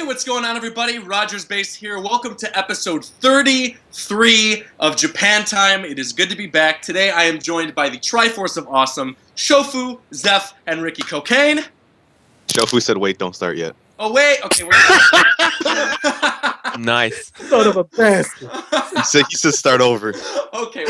What's going on, everybody? Rogers Base here. Welcome to episode 33 of Japan Time. It is good to be back. Today I am joined by the Triforce of Awesome, Shofu, Zeph, and Ricky Cocaine. Shofu said, wait, don't start yet. Oh, wait. Okay, we're Nice. Son of a bastard. He said start over. Okay.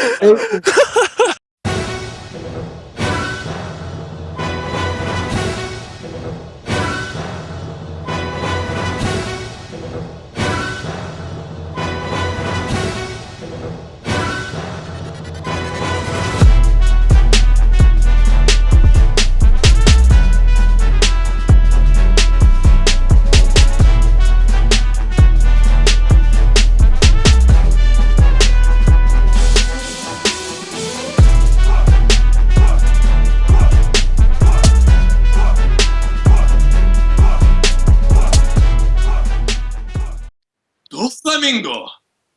Flamingo.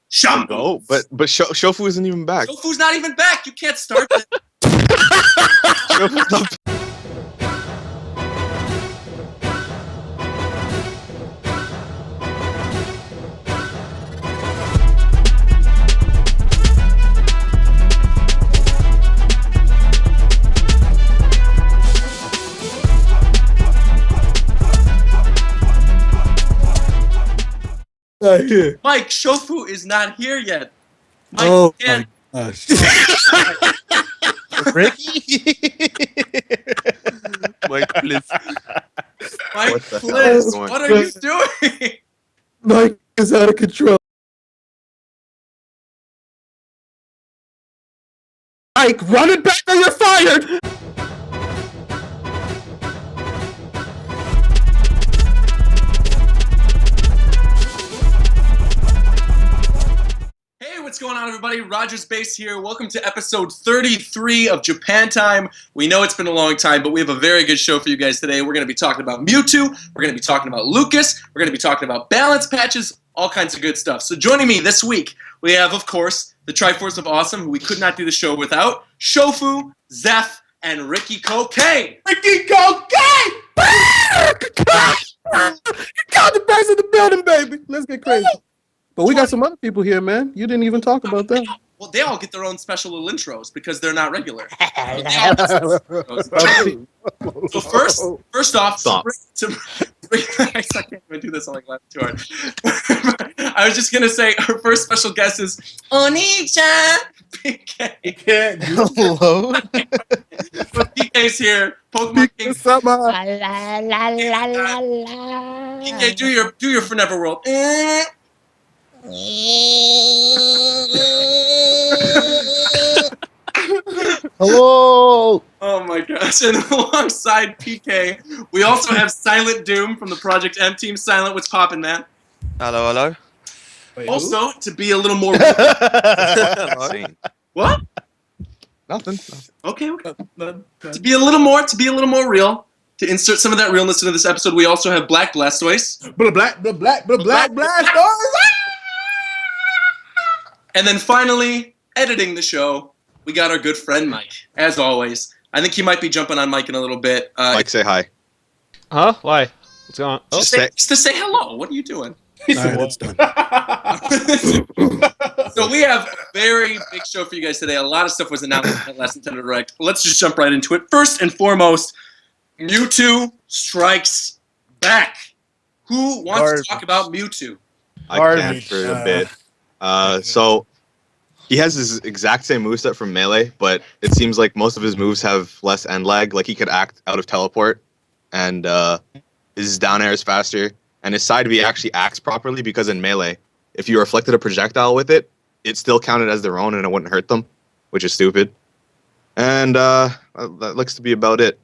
Shampoo. Oh, but Shofu isn't even back. Shofu's not even back. You can't start it. Shofu's not. Mike, Shofu is not here yet. Mike, Oh can't. my gosh. Ricky? Mike, please. Mike, What the hell please, is going what are you doing? Mike is out of control. Mike, run it back or you're fired! Hey, what's going on, everybody? Rogers Base here. Welcome to episode 33 of Japan Time. We know it's been a long time, but we have a very good show for you guys today. We're going to be talking about Mewtwo. We're going to be talking about Lucas. We're going to be talking about balance patches, all kinds of good stuff. So joining me this week, we have, of course, the Triforce of Awesome, who we could not do the show without, Shofu, Zeph, and Ricky Cocaine. Ricky Cocaine! You got the best in the building, baby. Let's get crazy. But we got some other people here, man. You didn't even talk about them. Well, they all get their own special little intros because they're not regular. So first off, Stop. I can't even do this. I'm like laughing too hard. I was just gonna say our first special guest is Oni-chan PK. Hello? But PK's here. Pokemon King. PK, do your Forever World. Hello? Oh my gosh, and alongside PK, we also have Silent Doom from the Project M team. Silent, what's poppin', man? Hello, hello. Wait, Also, to be a little more... Hello? What? Nothing. Okay. To be a little more real, to insert some of that realness into this episode, we also have Black Blastoise. Blastoise! And then finally, editing the show, we got our good friend Mike, as always. I think he might be jumping on Mike in a little bit. Mike, say hi. Huh? Why? What's going on? Just to say hello. What are you doing? All right, that's done. So we have a very big show for you guys today. A lot of stuff was announced at last Nintendo Direct. Let's just jump right into it. First and foremost, Mewtwo strikes back. Who wants to talk about Mewtwo? I can for a bit. So he has his exact same moveset from Melee, but it seems like most of his moves have less end lag. Like he could act out of teleport, and his down air is faster, and his side B actually acts properly because in Melee, if you reflected a projectile with it, it still counted as their own and it wouldn't hurt them. which is stupid. And that looks to be about it.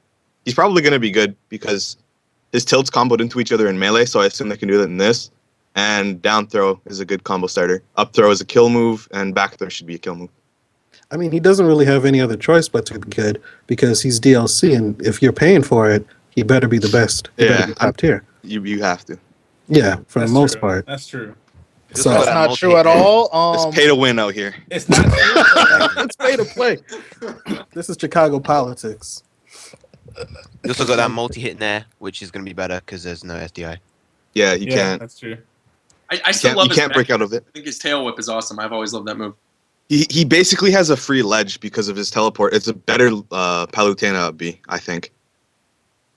He's probably going to be good because his tilts comboed into each other in melee, so I assume they can do that in this. And down throw is a good combo starter. Up throw is a kill move, and back throw should be a kill move. I mean, he doesn't really have any other choice but to be good because he's DLC, and if you're paying for it, he better be the best. He better be top tier. You have to. Yeah, for the most part. That's true. So That's That's not true at all. It's pay to win out here. It's not true. it's pay to play. This is Chicago politics. You also got that multi-hit there, which is going to be better because there's no SDI. Yeah, you Yeah, can't. that's true. I still love You his can't break back. out of it. I think his tail whip is awesome. I've always loved that move. He basically has a free ledge because of his teleport. It's a better Palutena up B, I think.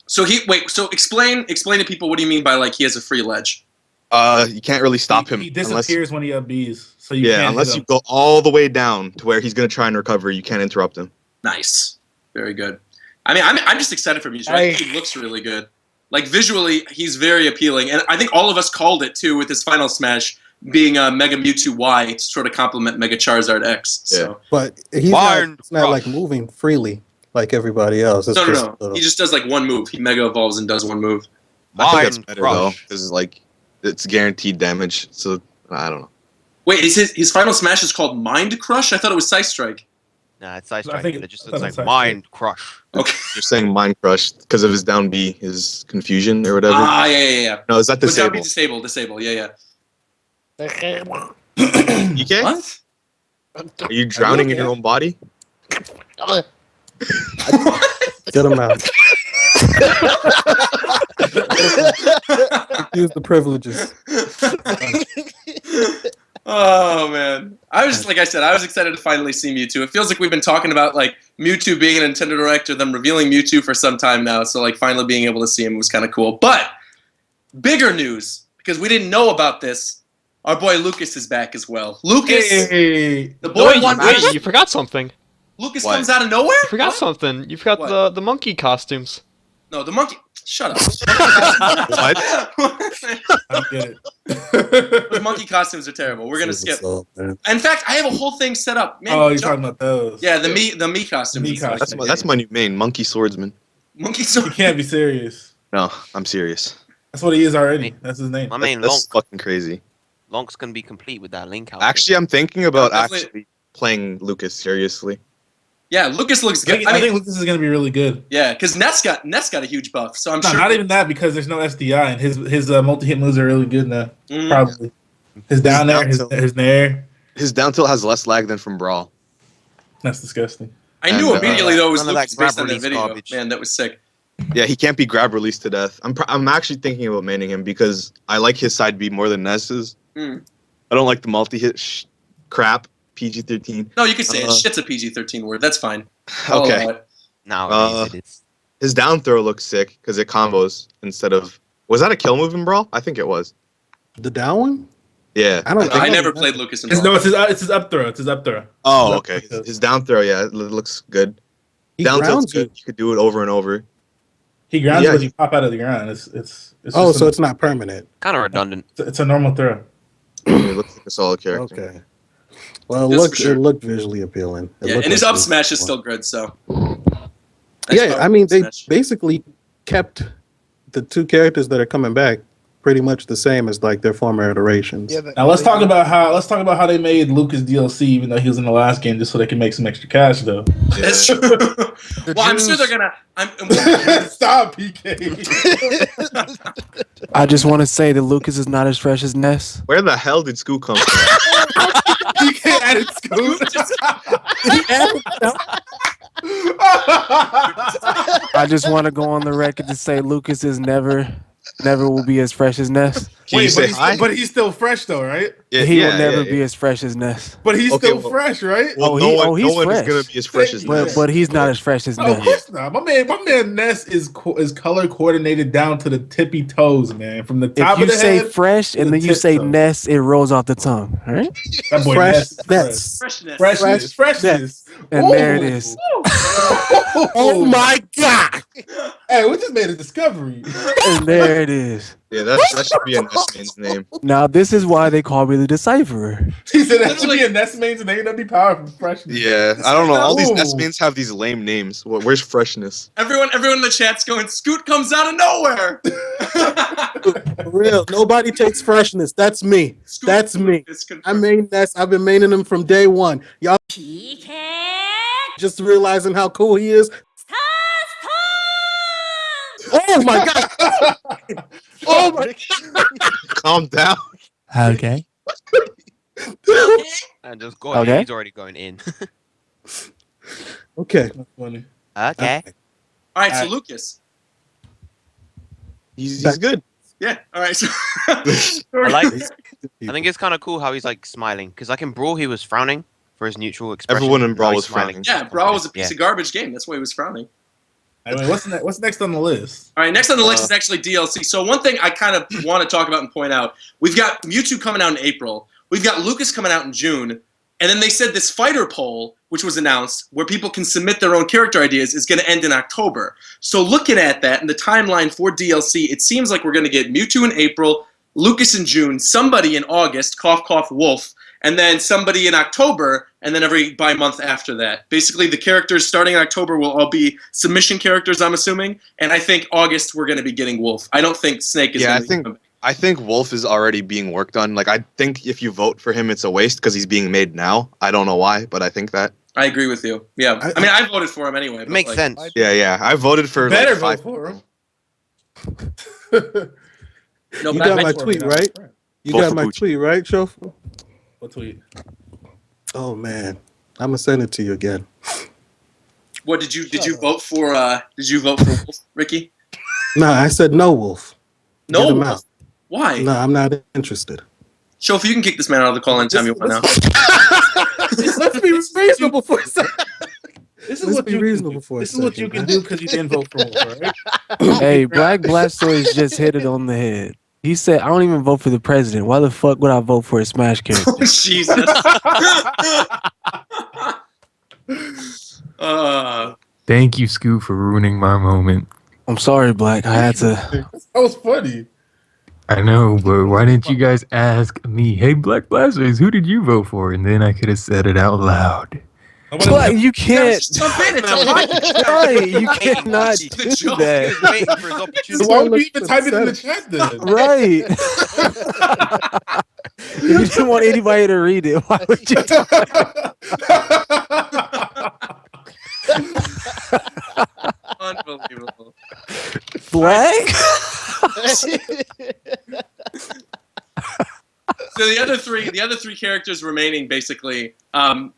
So so explain to people what do you mean by like he has a free ledge? You can't really stop him He disappears when he up Bs. So you yeah, can't unless hit you him. go all the way down to where he's gonna try and recover. You can't interrupt him. Nice, very good. I mean, I'm just excited for Mewtwo. I think he looks really good. Like visually, he's very appealing, and I think all of us called it too with his final smash being Mega Mewtwo Y to sort of complement Mega Charizard X. So. But he's not like moving freely like everybody else. It's No. He just does like one move. He Mega Evolves and does one move. I think that's Mind better Crush. though, because like it's guaranteed damage. So I don't know. Wait, is his final smash is called Mind Crush? I thought it was Side Strike. Nah, it's Side I Strike. think It just I looks thought like it's Side Mind Crush. Okay. You're saying Mind Crush because of his down B, his confusion or whatever. Yeah. No, is that Would that be disable? disable? Yeah. You can't? What? Are you drowning in your own body? Get him out. Use the privileges. Oh man, I was like I said, I was excited to finally see Mewtwo. It feels like we've been talking about like Mewtwo being a Nintendo Direct or them revealing Mewtwo for some time now. So like finally being able to see him was kind of cool. But bigger news because we didn't know about this. Our boy Lucas is back as well. Lucas, Hey. the boy Wait, wants. wait, you forgot something. Lucas What? comes out of nowhere. You forgot What? something. You forgot What? the monkey costumes. No, the monkey. Shut up. What? I don't get it. The monkey costumes are terrible. We're gonna skip. In fact, I have a whole thing set up. Man, Oh, you're talking about those. Yeah, the me costumes. Me costumes. That's my new main, Monkey Swordsman. Monkey You sword. can't be serious. No, I'm serious. That's what he is already. That's his name. My main That's Lonk. fucking crazy. Lonk's going to be complete with that Link out. Actually, I'm thinking about Definitely. actually playing Lucas seriously. Yeah, Lucas looks I good. think, I think Lucas is going to be really good. Yeah, because Ness got a huge buff, so I'm No, sure. not even that because there's no SDI and his multi-hit moves are really good now. Mm. Probably. His down there, his nair. His down tilt has less lag than from Brawl. That's disgusting. I knew And, immediately though it was none of that Lucas based on grab that release video. garbage. Man, that was sick. Yeah, he can't be grab released to death. I'm actually thinking about maining him because I like his side B more than Ness's. Mm. I don't like the multi-hit crap. PG-13. No, you could say it. Shit's a PG-13 word. That's fine. I'll Okay. allow it. Now it is. His down throw looks sick because it combos instead of. Was that a kill move in Brawl? I think it was. The down one? Yeah. I don't. I never played Lucas in Brawl. No, it's his up throw. It's his up throw. Oh, His up okay. throw. His down throw, yeah, it looks good. He Down tilt's grounds you. good. You could do it over and over. He grounds Yeah. you, but you pop out of the ground. It's Oh, just so it's not permanent. Kind of redundant. it's a normal throw. It looks like a solid character. Okay. Well, Yes, look, for sure. it looked visually appealing. It Yeah, looked and his like up it was smash is fun. still good. So. Yeah, I mean, they Smash. basically kept the two characters that are coming back pretty much the same as like their former iterations. Now let's talk about how they made Lucas DLC, even though he was in the last game, just so they can make some extra cash though. That's true. Well, I'm sure they're gonna. Stop, PK. I just want to say that Lucas is not as fresh as Ness. Where the hell did Scoo come from? PK added Scoot. I just want to go on the record to say Lucas is never will be as fresh as Ness. Can you Wait, say hi? but he's still fresh though, right? Yeah, He yeah, will never yeah, be yeah. as fresh as Ness. But he's Okay, still well- fresh, right? Well, Oh, no he- one, oh, he's no one is fresh. gonna be as fresh as But- Ness. But he's not as fresh as No, of Ness. course not. My man Ness is color coordinated down to the tippy toes, man. From the top If you of the say head, fresh and the then you say tiptoe. Ness, it rolls off the tongue. All right? that boy Fresh Ness is Ness. Freshness. Freshness. Fresh And there it Ooh. is. Oh my god! Hey, we just made a discovery. And there it is. Yeah, that should be a Nestman's name. Now this is why they call me the Decipherer. He said that should be a Nestmane's name. That'd be powerful. Freshness. Yeah, I don't know. All these Ooh. Nestmanes have these lame names. Where's freshness? Everyone in the chat's going, Scoot comes out of nowhere. For real, nobody takes freshness. That's me. Scoot That's me. is confirmed. I mean, I've been maining him from day one. Y'all just realizing how cool he is. Oh my god! Oh my Calm down. Okay. And just go ahead. Okay. He's already going in. Okay. That's funny. Okay. All right, so Lucas. He's good. Yeah. All right. So I like. I think it's kind of cool how he's like smiling because like in Brawl he was frowning for his neutral expression. Everyone in Now Brawl he's was smiling. frowning. yeah, Brawl was a piece Yeah. of garbage game. That's why he was frowning. I mean, what's next on the list? All right, next on the list is actually DLC. So one thing I kind of want to talk about and point out, we've got Mewtwo coming out in April. We've got Lucas coming out in June. And then they said this fighter poll, which was announced, where people can submit their own character ideas, is going to end in October. So looking at that and the timeline for DLC, it seems like we're going to get Mewtwo in April, Lucas in June, somebody in August, cough, cough, Wolf, and then somebody in October, and then every bi-month after that. Basically, the characters starting in October will all be submission characters, I'm assuming, and I think August we're going to be getting Wolf. I don't think Snake is Yeah, going to be I think Wolf is already being worked on. Like, I think if you vote for him, it's a waste because he's being made now. I don't know why, but I think that. I agree with you. Yeah, I mean, I voted for him anyway. It makes like, sense. Yeah. I voted for Better like vote 5 for him. No, You but I got meant my for him. tweet, right? You Vote got for my Poochie. tweet, right, Shofu? What tweet? Oh man, I'm gonna send it to you again. What did you vote for? Did you vote for Wolf, Ricky? No, I said no, Wolf. Get No. him out. Why? No, I'm not interested. Shofu, you can kick this man out of the call anytime you want now. Let's be reasonable for a second. This is Let's what be you reasonable for a This is what you second, can man. do because you didn't vote for Wolf, right? Hey, Black Blastoise just hit it on the head. He said, "I don't even vote for the president. Why the fuck would I vote for a Smash character?" Jesus. Thank you, Scoot, for ruining my moment. I'm sorry, Black. I had to. That was funny. I know, but why didn't you guys ask me, hey, Black Blasters, who did you vote for? And then I could have said it out loud. Black, you can't. Just jump in. It's a podcast. Right, you cannot The do joke. He that. was waiting for his So opportunity. why would you even type it in the chat then? Right. If you didn't want anybody to read it, why would you? Unbelievable. Black? So the other three characters remaining, basically,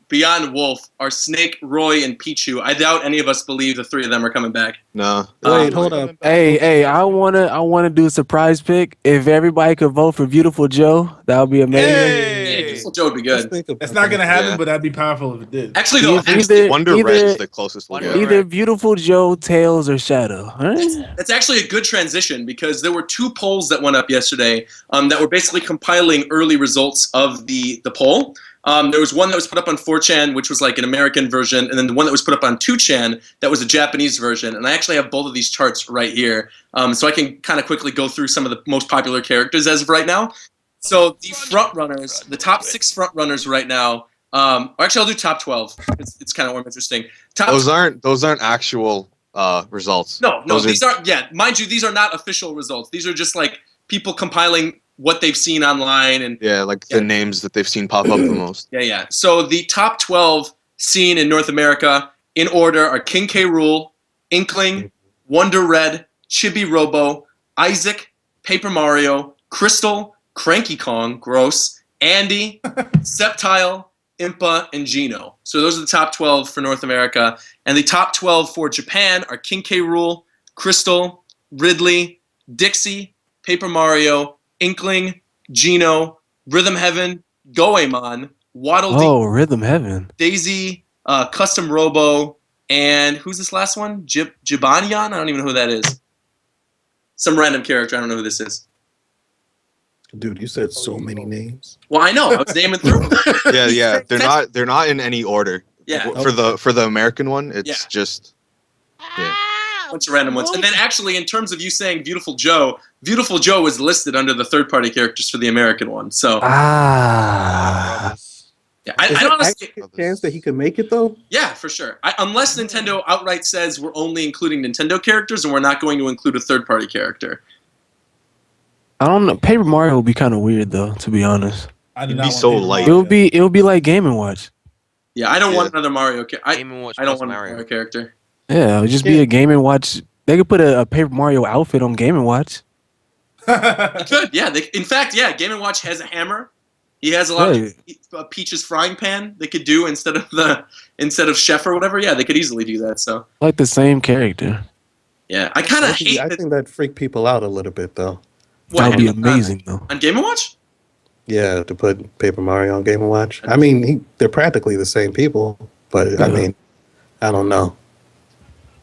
beyond Wolf, are Snake, Roy, and Pichu. I doubt any of us believe the three of them are coming back. No. Wait, hold up. Hey, I wanna do a surprise pick. If everybody could vote for Beautiful Joe, that would be amazing. Yeah, Beautiful Joe would be Let's good. think about That's not gonna happen, Yeah. but that'd be powerful if it did. Actually, though, Wonder Red is the closest we'll Wonder get. Either Beautiful Joe, Tails, or Shadow. All right? that's actually a good transition because there were two polls that went up yesterday that were basically compiling early results of the poll. There was one that was put up on 4chan, which was like an American version, and then the one that was put up on 2chan that was a Japanese version. And I actually have both of these charts right here, so I can kind of quickly go through some of the most popular characters as of right now. So the front runners, the top 6 front runners right now. Actually, I'll do top 12. It's kind of more interesting. Top Those aren't actual results. No, Those these aren't. Yeah, mind you, these are not official results. These are just like people compiling what they've seen online and Yeah, like the names that they've seen pop up the most. yeah. So the top 12 seen in North America in order are King K. Rool, Inkling, Wonder Red, Chibi Robo, Isaac, Paper Mario, Crystal, Cranky Kong, gross, Andy, Sceptile, Impa, and Geno. So those are the top 12 for North America. And the top 12 for Japan are King K. Rool, Crystal, Ridley, Dixie, Paper Mario, Inkling, Geno, Rhythm Heaven, Goemon, Waddle Dee, Oh, Rhythm Heaven. Daisy, Custom Robo, and who's this last one? Jibanion? I don't even know who that is. Some random character. I don't know who this is. Dude, you said so many names. Well, I know. I was naming through them. Yeah. They're not in any order. Yeah, For the American one, it's just a bunch of random ones. And then actually, in terms of you saying Beautiful Joe was listed under the third-party characters for the American one. So yeah, Is I there honestly, actually a chance that he could make it though? yeah, for sure. Unless Nintendo outright says we're only including Nintendo characters and we're not going to include a third-party character. I don't know. Paper Mario would be kind of weird though, to be honest. It'd be so light. It would be like Game and Watch. Yeah, I don't want another Mario character. I Game and Watch don't plus want a Mario. Mario character. Yeah, it would just be a Game and Watch. They could put a Paper Mario outfit on Game and Watch. They could, yeah. In fact, yeah, Game & Watch has a hammer. He has a lot of Peach's frying pan they could do instead of Chef or whatever. Yeah, they could easily do that. So Like the same character. yeah, I kind of hate I that. think that'd freak people out a little bit though. That would be amazing though. On Game & Watch. Yeah, to put Paper Mario on Game & Watch. I mean, they're practically the same people, but I mean, I don't know.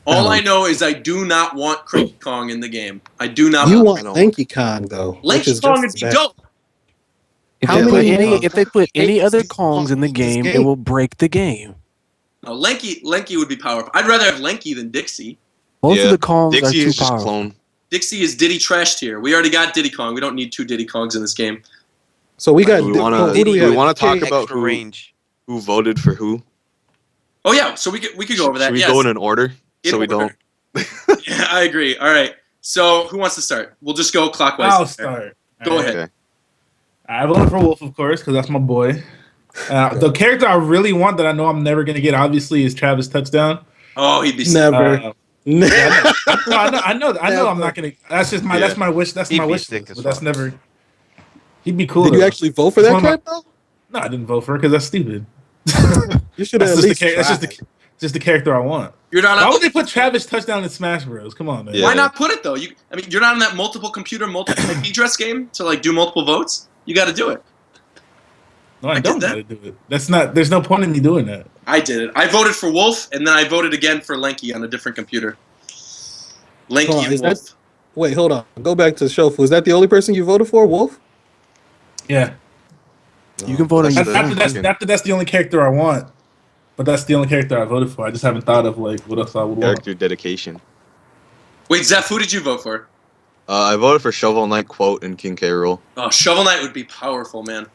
All I know is I do not want Cranky Kong in the game. I do not. You want Lanky Kong though, which Lanky is Kong would just be as bad. dope. If they put any other Kongs in the game, it will break the game. No, Lanky would be powerful. I'd rather have Lanky than Dixie. Both of the Kongs Dixie are too is just powerful. clone. Dixie is Diddy trash tier. We already got Diddy Kong. We don't need 2 Diddy Kongs in this game. So we got. We want who do we have? to talk about Extra who range. voted for who. Oh yeah, so we could go over that. Should we yes. go in an order so we don't? Yeah, I agree. All right. So who wants to start? We'll just go clockwise. I'll start. Go ahead. Okay. I voted for Wolf, of course, because that's my boy. The character I really want that I know I'm never gonna get, obviously, is Travis Touchdown. Oh, he'd be Never. Yeah, I know. I'm not gonna. That's just my. Yeah. That's my wish. That's He'd my be wish. sick List, as but that's fuck. never. He'd be cool. Did you though. actually vote for that One of my- cat though? No, I didn't vote for it because that's stupid. You should have That's at just, least. that's just the character I want. You're not. Why would they put Travis Touchdown in Smash Bros? Come on, man. Yeah. Why not put it though? I mean, you're not in that multiple computer, multiple IP dress game to like do multiple votes. You got to do it. No, I did don't that. gotta do it. That's not. There's no point in me doing that. I did it. I voted for Wolf, and then I voted again for Lanky on a different computer. Lanky Hold on, and is Wolf. that- Wait, hold on. Go back to Shofu. Was that the only person you voted for, Wolf? Yeah. You can vote on your After that's the only character I want. But that's the only character I voted for. I just haven't thought of like what else I would want. Character dedication. Wait, Zeph, who did you vote for? I voted for Shovel Knight, Quote, and King K. Rool. Oh, Shovel Knight would be powerful, man.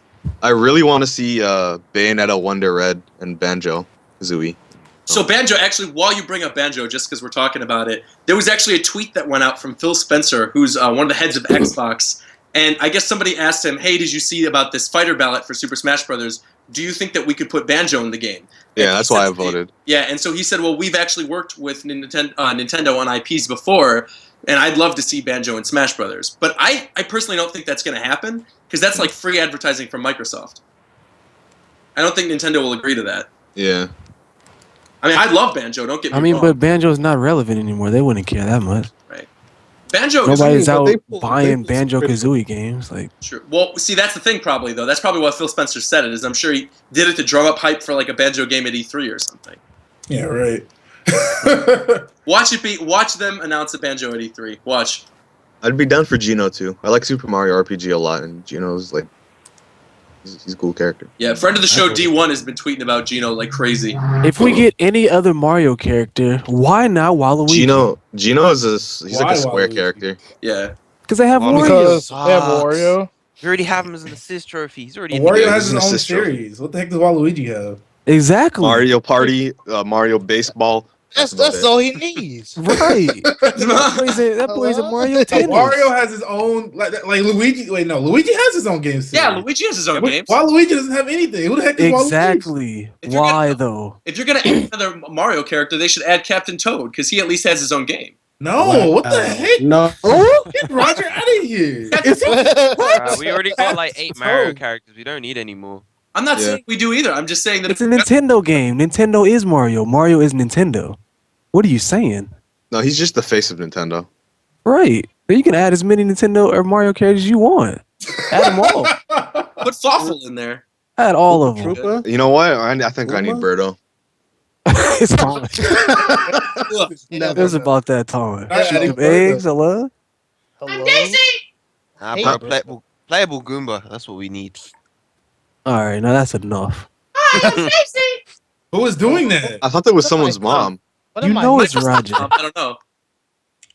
I really want to see Bayonetta, Wonder Red, and Banjo Kazooie. So Banjo, actually, while you bring up Banjo, just because we're talking about it, there was actually a tweet that went out from Phil Spencer, who's one of the heads of Xbox, and I guess somebody asked him, "Hey, did you see about this fighter ballot for Super Smash Brothers? Do you think that we could put Banjo in the game?" Yeah, And that's he why I said- voted. Yeah, and so he said, "Well, we've actually worked with Nintendo on IPs before, and I'd love to see Banjo in Smash Brothers." But I personally don't think that's going to happen because that's like free advertising from Microsoft. I don't think Nintendo will agree to that. Yeah. I mean, I love Banjo. Don't get me I mean, wrong. but Banjo's not relevant anymore. They wouldn't care that much. Banjo. Nobody's out they pull- buying they pull Banjo script. Kazooie games. Like, Sure. Well, see, that's the thing, probably though. That's probably why Phil Spencer said it. Is I'm sure he did it to drum up hype for like a Banjo game at E3 or something. Yeah, right. Watch them announce a Banjo at E3. Watch. I'd be down for Geno too. I like Super Mario RPG a lot, and Geno's like, he's a cool character. Yeah, friend of the show D1 has been tweeting about Geno like crazy. if we get any other Mario character, why not Waluigi? Geno is he's like Why a square Waluigi? character. Yeah. Because they have Wario. Because they have Wario. We already have him as an assist trophy. He's already in the Wario game. has he's his an own assist trophy. series. What the heck does Waluigi have? Exactly. Mario Party, Mario Baseball. That's all he needs. Right. that boy's a Mario tennis. Wario has his own like Luigi. Wait, no, Luigi has his own game series. Yeah, Luigi has his own games. Why Luigi doesn't have anything? Who the heck is Waluigi? Exactly. If you're Why gonna- though? If you're gonna add another Mario character, they should add Captain Toad because he at least has his own game. No, what the heck? No. Get Roger out of here. We already got like 8 It's Mario home. characters. We don't need any more. I'm not Yeah. saying we do either. I'm just saying that It's a Nintendo game. Nintendo is Mario. Mario is Nintendo. What are you saying? No, he's just the face of Nintendo. Right. You can add as many Nintendo or Mario characters as you want. Add them all. put Fawful in there. Add all of them. Troopa? You know what? I think I need Uma? Birdo. It's fine. Look, It was about that time. I- I- Them eggs, hello? Hello? Nah, Hey, bro, bro. playable Goomba. That's what we need. All right, now that's enough. Who Who was doing that? I thought that was someone's mom. You know it's Might be Roger. I don't know.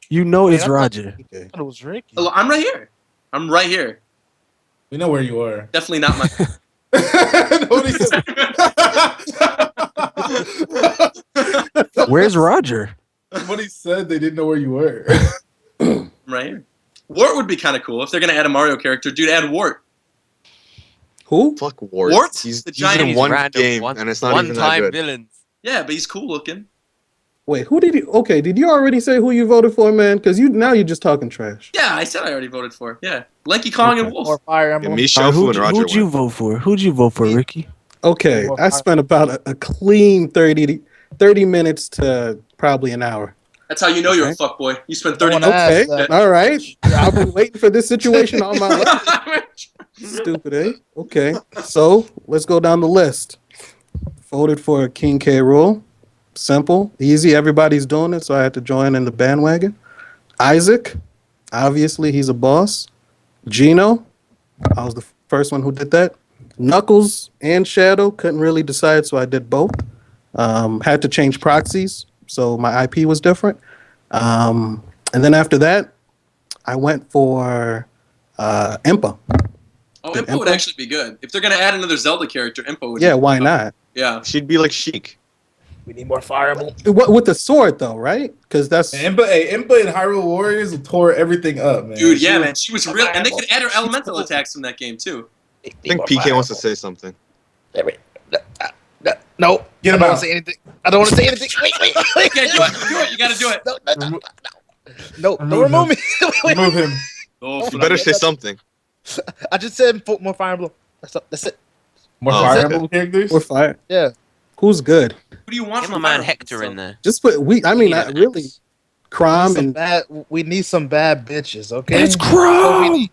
You know it's I thought- Roger. I thought it was Ricky. Hello, I'm right here. I'm right here. We know where you are. Definitely not my. Nobody said. Where's Roger? Somebody said they didn't know where you were. I'm right here. Wart would be kind of cool if they're gonna add a Mario character. Dude, add Wart. Who? Fuck Wart. Wart? He's The in giant one random game, and it's not even that one-time good. villains. Yeah, but he's cool looking. Wait, who did you? Okay, did you already say who you voted for, man? Because now you're just talking trash. Yeah, I said I already voted for. Yeah, Lanky Kong and Wolf. More Fire Yeah, Emblem. me, Shofu, and Roger who'd you went. vote for? Who'd you vote for, Ricky? Okay, I spent about a clean 30 minutes to probably an hour. That's how you know you're a Okay. fuckboy. You spent I 30 wanna minutes. ask Okay, that. all right. I've been waiting for this situation all my life. Stupid, eh? Okay, so let's go down the list. Voted for King K. Rool. Simple, easy. Everybody's doing it, so I had to join in the bandwagon. Isaac, obviously he's a boss. Gino, I was the first one who did that. Knuckles and Shadow, couldn't really decide, so I did both. Had to change proxies, so my IP was different. And then after that, I went for Impa. Oh, Did Impa would Impa? actually be good. If they're gonna add another Zelda character, Impa would. Yeah, why not? Yeah. She'd be like Sheik. We need more Fire Emblem. With the sword, though, right? Because that's Impa and Hyrule Warriors tore everything up, man. Dude, yeah, man, she was real, and they could add her elemental attacks from that game too. I think PK wants to say something. No, Get I him don't want out. to say anything. I don't want to say anything. Wait. You can't do it. Do it. You gotta do it. No, Remove don't remove me. Wait. Remove him. Oh, You better say something. I just said more Fire Emblem. That's it. More Oh, Fire okay. Emblem characters? we're fire. Yeah. Who's good? Who do you want Get my from man Fire Hector Emblem? in there. Just put really Crom Some and bad, we need some bad bitches, okay? It's That's what we Chrome. need.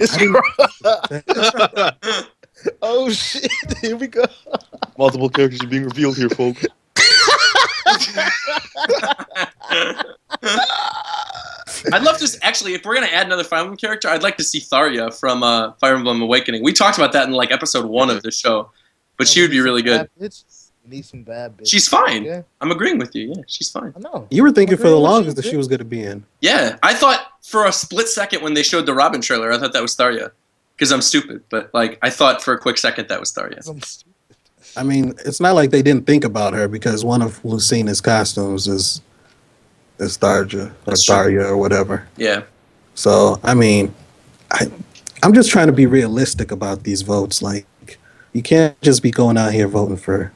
It's oh shit! Here we go. Multiple characters are being revealed here, folks. I'd love to actually, if we're gonna add another Fire Emblem character, I'd like to see Tharia from Fire Emblem Awakening. We talked about that in like episode 1 of the show, but she would be really good. We need some bad bitches. She's fine. Yeah, I'm agreeing with you. Yeah, she's fine. I know. You were thinking for the Agreeing with longest you, that she was going to be in. Yeah, I thought for a split second when they showed the Robin trailer, I thought that was Tharia. Because I'm stupid, but like I thought for a quick second that was Tharia. I'm stupid. I mean, it's not like they didn't think about her because one of Lucina's costumes is Tharja or That's true. Tharia or whatever. Yeah. So I mean, I'm just trying to be realistic about these votes. Like, you can't just be going out here voting for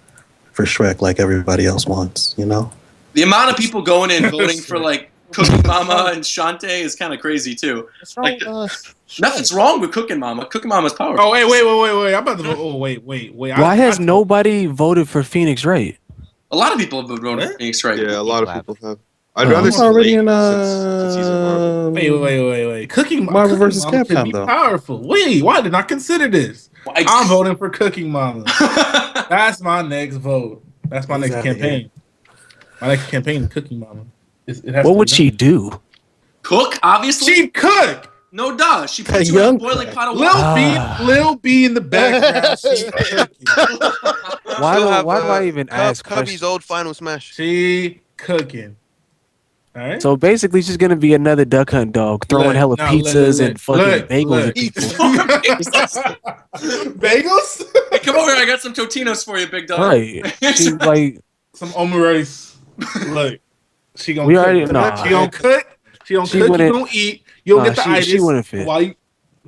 Shrek like everybody else wants. You know? The amount of people going in voting for like Cooking Mama and Shantae is kind of crazy too. What's wrong? Like, Nothing's wrong with Cooking Mama. Cooking Mama's powerful. Oh, wait. I'm about to vote. Oh, wait. Why has nobody voted for Phoenix Wright? A lot of people have been voting for Phoenix Wright. Yeah, a lot of people have. I'd Oh. rather He's see already Lake in since he's in Marvel. Wait. Cooking Marvel Cooking versus Mama can Capcom, be though. powerful. Wait, why did I consider this? Well, I'm voting for Cooking Mama. That's my next vote. That's my He's next outta campaign. My next campaign is Cooking Mama. It has What to would be she done. do? Cook, obviously. She'd cook. No duh. She A puts you in a young boiling cook. pot of Lil water. Lil B in the background. She's cooking. Why Still have, do I even ask Kirby's questions? old Final Smash. She cooking. All right. So basically, she's gonna be another duck hunt dog, throwing Look, hella no, pizzas look, and fucking look, bagels look. at people. Bagels? Hey, come over here. I got some Totinos for you, big dog. Right? She's like, Some omurice. Look, she gonna We cook. already- nah. She gonna cook. She gonna She cook. You wouldn't- gonna eat. You'll Nah, get the itis. she wouldn't fit. While you,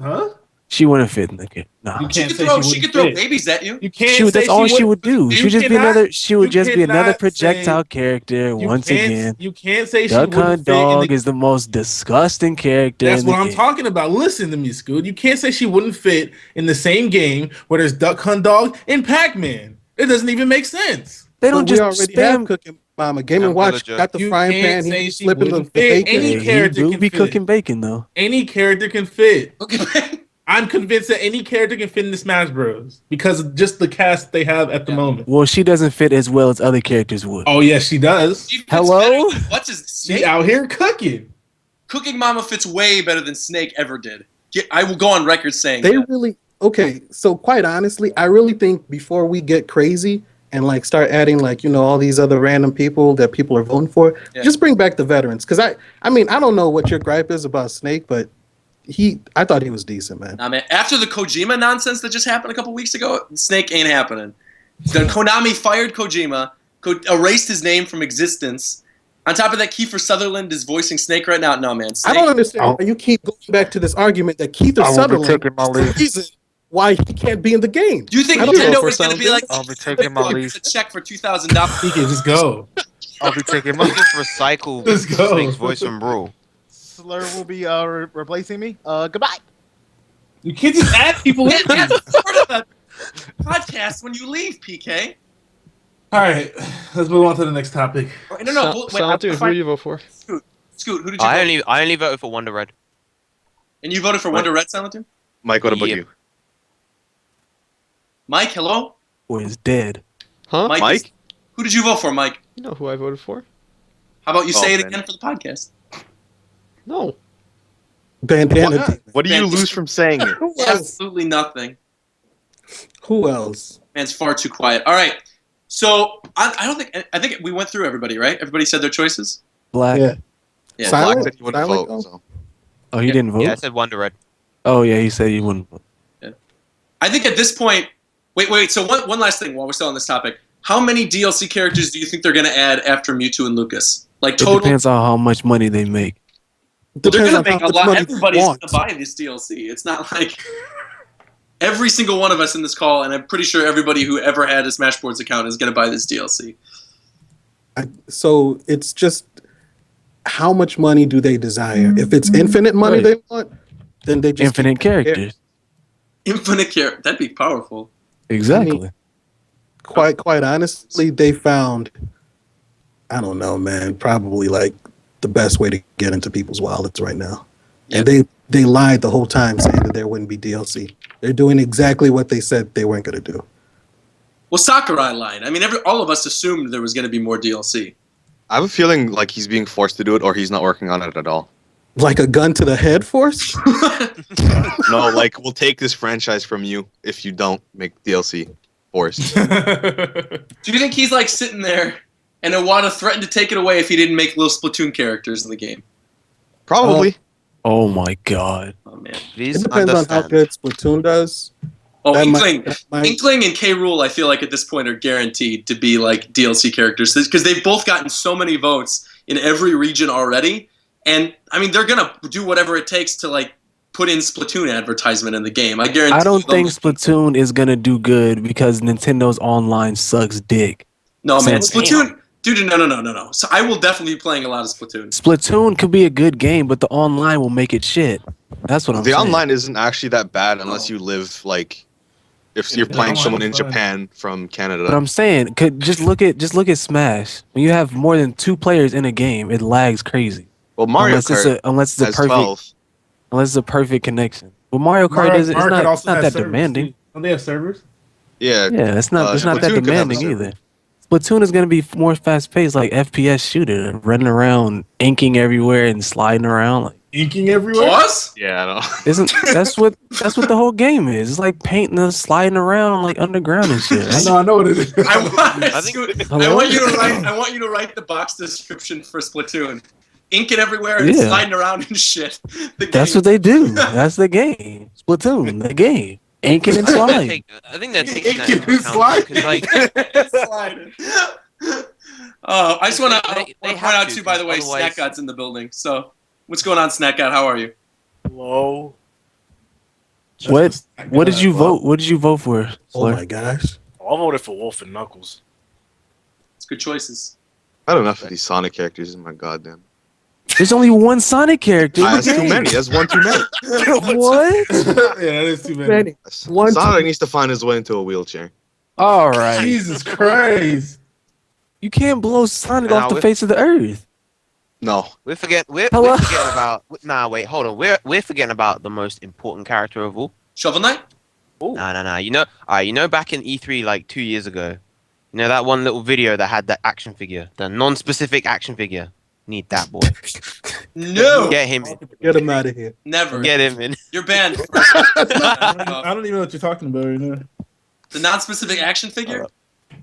huh? she wouldn't fit in the kid. Nah. You She can't could say throw, she she could wouldn't throw fit. babies at you. You can't. That's say all she would do. You She would just be cannot- another. She would you just be another cannot projectile say- character you once can't- again. You can't say she Duck wouldn't Hunt fit in Dog the is the most disgusting character. That's in the what I'm game. talking about. Listen to me, Scoot. You can't say she wouldn't fit in the same game where there's Duck Hunt Dog and Pac-Man. It doesn't even make sense. They don't But we just already have spam. Cooking Mama. Game and I'm Watch Villager. got the You frying can't pan. say He's she slipping the wouldn't fit. bacon. Any Hey, he character do can be fit. cooking bacon though. Any character can fit. Okay. I'm convinced that any character can fit in the Smash Bros. because of just the cast they have at the moment. Well, she doesn't fit as well as other characters would. Oh yes, she does. She fits Hello? better than- What's his She Snake? out here cooking. Cooking Mama fits way better than Snake ever did. I will go on record saying They that. really okay, so quite honestly, I really think before we get crazy and like start adding like all these other random people that people are voting for, just bring back the veterans. Because I mean, I don't know what your gripe is about Snake, but I thought he was decent, man. Nah, man. After the Kojima nonsense that just happened a couple weeks ago, Snake ain't happening. Then Konami fired Kojima, erased his name from existence. On top of that, Kiefer Sutherland is voicing Snake right now. No, man. Snake, I don't understand why you keep going back to this argument that Kiefer Sutherland is the reason why he can't be in the game. Do you think Nintendo is going to be like, I'll be taking my leave. a check for $2,000? He can just go. I'll be taking my Just recycle Let's go. Snake's voice from Brawl. Slur will be replacing me. Goodbye. You can't just add people in. That's part of the podcast when you leave, PK. All right, let's move on to the next topic. No. Silent Dude, who do you vote for? Scoot, who did you vote for? I only voted for Wonder Red. And you voted for Wonder Red, Silent Dude? Mike, what about Yep. you? Mike, hello? Boy is dead. Huh? Mike? Who did you vote for, Mike? You know who I voted for? How about you say it man. again for the podcast? No. Bandana. What do you lose from saying it? Who else? Absolutely nothing. Who else? Man's far too quiet. All right. So I think we went through everybody, right? Everybody said their choices. Black. Yeah. Yeah. Silent? Black said he wouldn't Silent vote. go? So. Oh, he didn't vote? Yeah, I said Wonder Red. Oh, yeah, he said he wouldn't vote. I think at this point, wait. So one last thing while we're still on this topic. How many DLC characters do you think they're going to add after Mewtwo and Lucas? Like It total? depends on how much money they make. They're Depends going to on make how a much lot. money they Everybody's going want. to buy this DLC. It's not like every single one of us in this call, and I'm pretty sure everybody who ever had a Smashboards account is going to buy this DLC. So it's just how much money do they desire? If it's infinite money Right. they want, then they just Infinite characters. Infinite care. That'd be powerful. Exactly. Quite honestly, they found, I don't know, man, probably like the best way to get into people's wallets right now. And they lied the whole time saying that there wouldn't be DLC. They're doing exactly what they said they weren't going to do. Well, Sakurai lied. I mean, all of us assumed there was going to be more DLC. I have a feeling like he's being forced to do it or he's not working on it at all. Like a gun to the head force? No, like, we'll take this franchise from you if you don't make DLC. Forced. Do you think he's like sitting there and Iwata threatened to take it away if he didn't make little Splatoon characters in the game? Probably. Oh, my God. Oh, man. Please It depends on how understand. good Splatoon does. Oh, That Inkling. might- Inkling and K. Rool, I feel like at this point are guaranteed to be like DLC characters because they've both gotten so many votes in every region already. And I mean, they're gonna do whatever it takes to like put in Splatoon advertisement in the game. I guarantee. I don't they'll- think Splatoon is going to do good because Nintendo's online sucks dick. No, man, Damn. Splatoon. Dude, no. So I will definitely be playing a lot of Splatoon. Splatoon could be a good game, but the online will make it shit. That's what I'm The saying. online isn't actually that bad unless you live like if you're playing online someone is in fine. Japan from Canada. But I'm saying, just look at Smash. When you have more than 2 players in a game, it lags crazy. Well, Mario unless it's Kart a has perfect 12. unless it's a perfect connection. But Mario Kart is it's Mario Kart not, also it's not has that servers, demanding. too. Don't they have servers? Yeah. Yeah, it's not that Splatoon could have a demanding server. either. Splatoon is going to be more fast paced, like FPS shooter, running around, inking everywhere and sliding around. Like, Inking everywhere? Pause? Yeah, I know. isn't that's what the whole game is? It's like painting and sliding around like underground and shit. Right? I know what it is. I want, I think- Hello? I want you to write the box description for Splatoon. Ink it everywhere and Yeah. sliding around and shit. The That's game. what they do. That's the game. Splatoon, the game. Inking and sliding. I think they're taking that Inking into and account because, like, Sliding. Oh, I just want to They point have out to, too, by the way, otherwise- Snack God's in the building. So, what's going on, Snack God? How are you? Hello. What did you vote? What did you vote for? Oh Slur? my gosh. I voted for Wolf and Knuckles. It's good choices. I don't know if these Sonic characters in my goddamn. There's only one Sonic character. in the That's too game. many. That's one too many. What? Yeah, that is too many. One Sonic needs to find his way into a wheelchair. All right. Jesus Christ. You can't blow Sonic Nah, off the we- face of the earth. No. we're forgetting Hello? about. Nah, wait, hold on. We're forgetting about the most important character of all. Shovel Knight? Nah. You know, back in E3 like 2 years ago, you know that one little video that had that action figure, the non-specific action figure. Need that boy. No. Get him in. Get him out of here. Never. Get him in. You're banned. I don't even know what you're talking about right now. The non-specific action figure?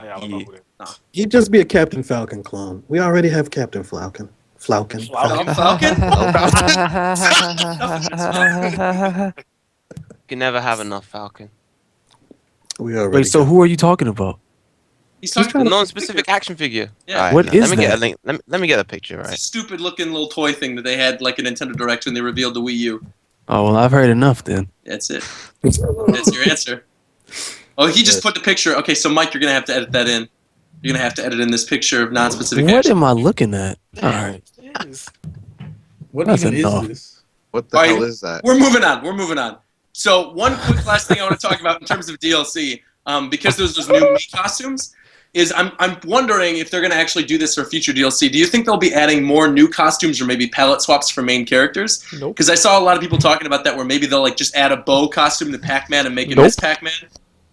Yeah, I don't know who it is. He'd just be a Captain Falcon clone. We already have Captain Falcon. Falcon. Falcon? You can never have enough Falcon. We already. Wait, so who are you talking about? He's talking The about non-specific action figure. Yeah. Alright, What let is me get a that? link. Let me get a picture, It's a right? stupid looking little toy thing that they had like a Nintendo Direct when they revealed the Wii U. Oh well, I've heard enough then. That's it. That's your answer. Oh, he just put the picture. Okay, so Mike, you're gonna have to edit that in. You're gonna have to edit in this picture of non-specific What action. am I looking at? All right. What That's even enough. is this? What the Alright, hell is that? We're moving on. We're moving on. So one quick last thing I want to talk about in terms of DLC, because there's those new Mii costumes, is I'm wondering if they're going to actually do this for future DLC. Do you think they'll be adding more new costumes or maybe palette swaps for main characters? Nope. Because I saw a lot of people talking about that, where maybe they'll like just add a bow costume to Pac-Man and make it Nope. Miss Pac-Man,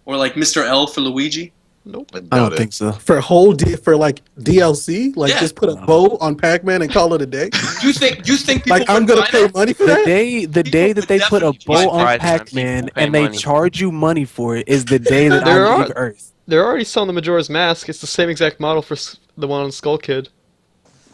or like Mr. L for Luigi. Nope. I doubt don't it. think so. for like DLC, like Yeah. just put a bow on Pac-Man and call it a day. You think people Like I'm would gonna buy pay that? money for The that. day People that they would put a definitely bow buy on Right, man. Pac-Man People pay and they money. charge you money for it is the day that There I are- leave Earth. They're already selling the Majora's Mask. It's the same exact model for the one on Skull Kid.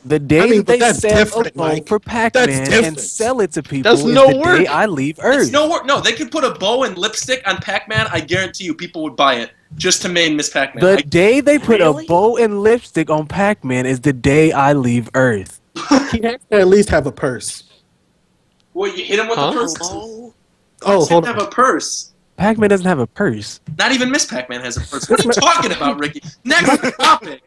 The day I mean, that but they that's sell a different, bow Mike. for Pac-Man and different. sell it to people That's is no the work. day I leave Earth. It's no work. No, they could put a bow and lipstick on Pac-Man. I guarantee you, people would buy it just to main Miss Pac-Man. The day they put a bow and lipstick on Pac-Man is the day I leave Earth. He has to at least have a purse. Well, you hit him with Huh? a purse. Oh, Hold hold have on. a purse. Pac-Man doesn't have a purse. Not even Miss Pac-Man has a purse. What are you talking about, Ricky? Next topic.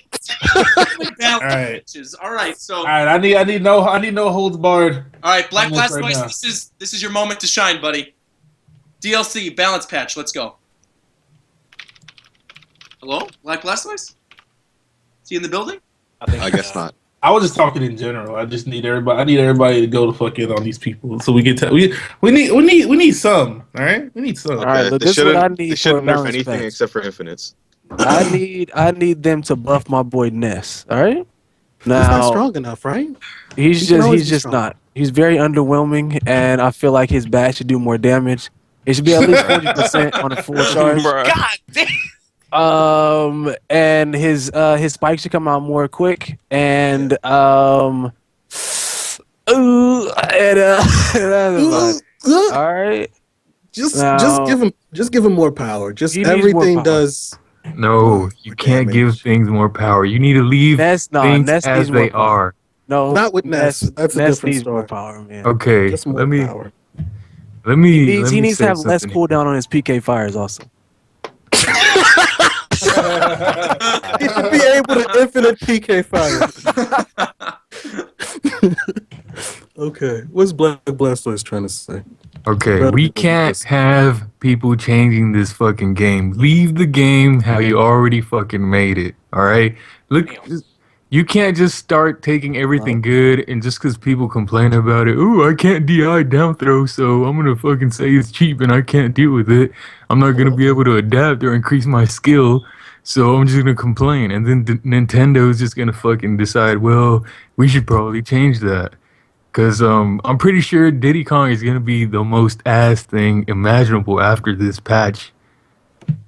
All right. All right. So, All right. I need no holds barred. all right, Black I'm with Blast right Noise. now. This is your moment to shine, buddy. DLC balance patch. Let's go. Hello, Black Blast Noise. Is he in the building? I guess not. I was just talking in general. I just need everybody. I need everybody to go the fuck in on these people, so we get to we need some. All right, we need some. All right, look, They this is what I shouldn't- need They for a shouldn't nerf balance anything patch. except for infinites. I need them to buff my boy Ness. All right. He's not Now strong enough, right? he's He can just always he's be just strong. not. He's very underwhelming, and I feel like his bat should do more damage. It should be at least 40% on a full charge. God damn. And his spike should come out more quick, and that's about it. All right. Just Now- give him more power. Just He needs more everything power. does. No, you can't give damage. things more power. You need to leave Ness, no, things Ness as needs more they power. are. No, Not with Ness. That's a Ness different needs more story. power, man. Okay, Just more let me power. let me. He let me needs say to have less something. cooldown on his PK fires also. He should be able to infinite PK fire. Okay, what's Black Blastoise trying to say? Okay, Better we than can't this. have people changing this fucking game. Leave the game how you already fucking made it. All right, look, you can't just start taking everything good and just because people complain about it. Ooh, I can't DI down throw, so I'm gonna fucking say it's cheap and I can't deal with it. I'm not gonna be able to adapt or increase my skill. So I'm just gonna complain, and then Nintendo's just gonna fucking decide. Well, we should probably change that. Cause I'm pretty sure Diddy Kong is gonna be the most ass thing imaginable after this patch.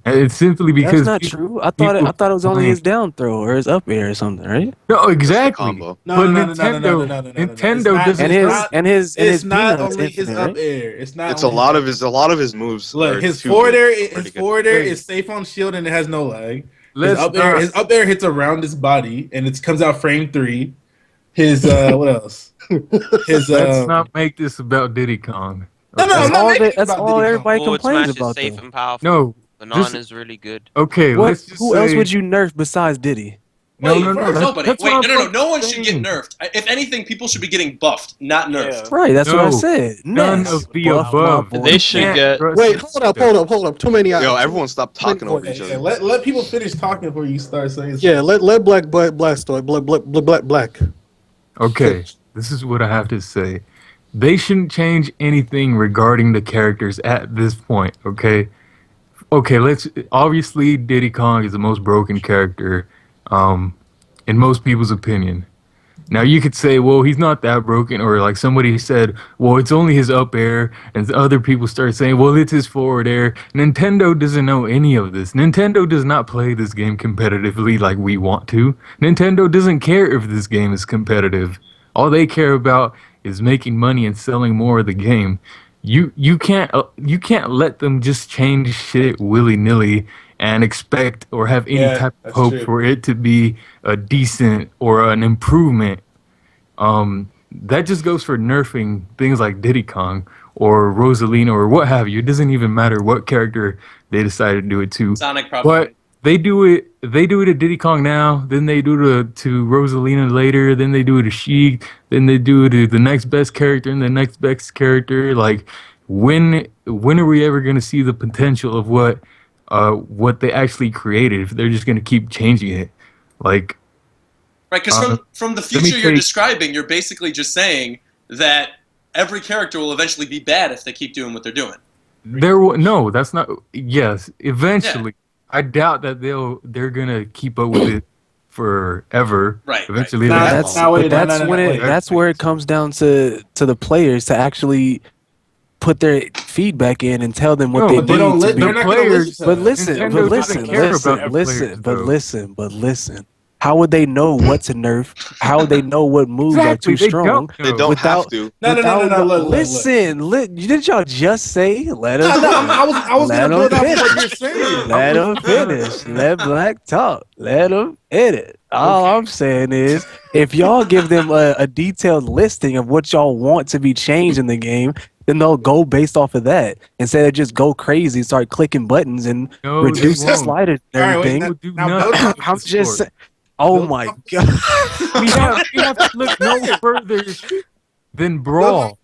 And it's simply because That's not true. I thought it was only his down throw or his up air or something, right? No, exactly. combo. No, But no, Nintendo It's doesn't. not- And his It's not peanuts only his infinite, up right? air. It's not. It's a only lot of his moves. Look, are his too forward air, good. his Pretty good. forward air is safe on shield and it has no lag. Let's His up air hits around his body and it comes out frame 3. His what else? His let's not make this about Diddy Kong. No, no, okay? I'm not making it That's about all Diddy Kong. everybody Forward complains smash is about. safe Though. and powerful. No. Banana's really good. Okay, What? let's just Who else say- would you nerf besides Diddy? No, Wait, no, no. first, That's, nobody. that's Wait, what no. I'm No one should get saying. nerfed. If anything, people should be getting buffed, not nerfed. Right, that's what I No, said. None Ness, of the buff my above. boy. They should get- Wait, hold up. Too many. Yo, everyone stop talking over each Hey, other. let people finish talking before you start saying. Yeah, let Black Blastoise, Black. Okay, this is what I have to say. They shouldn't change anything regarding the characters at this point, okay? Okay, obviously Diddy Kong is the most broken character, in most people's opinion. Now you could say, well, he's not that broken, or like somebody said, well, it's only his up air, and other people start saying, well, it's his forward air. Nintendo doesn't know any of this. Nintendo does not play this game competitively like we want to. Nintendo doesn't care if this game is competitive. All they care about is making money and selling more of the game. You can't let them just change shit willy-nilly and expect or have any type of hope for it to be a decent or an improvement. That just goes for nerfing things like Diddy Kong or Rosalina or what have you. It doesn't even matter what character they decide to do it to. Sonic probably. But they do it to Diddy Kong now, then they do it to Rosalina later, then they do it to Sheik, then they do it to the next best character and the next best character. Like, when are we ever going to see the potential of what they actually created if they're just going to keep changing it? Like, right, because from the future you're describing, you're basically just saying that every character will eventually be bad if they keep doing what they're doing. No, that's not. Yes, eventually. Yeah. I doubt that they're gonna keep up with it forever. Right. Eventually, right. That's where it comes down to the players to actually put their feedback in and tell them what they need to be. They're not players. But listen. How would they know what to nerf? How would they know what moves are too strong? They don't have to. No. Listen, didn't y'all just say let us? I was gonna build up what you're saying. Let them finish. Let Black talk. Let them edit. All I'm saying is, if y'all give them a detailed listing of what y'all want to be changed in the game, then they'll go based off of that instead of just go crazy, start clicking buttons and reduce the sliders and everything. I'm just saying. Oh my god! we have to look no further than Brawl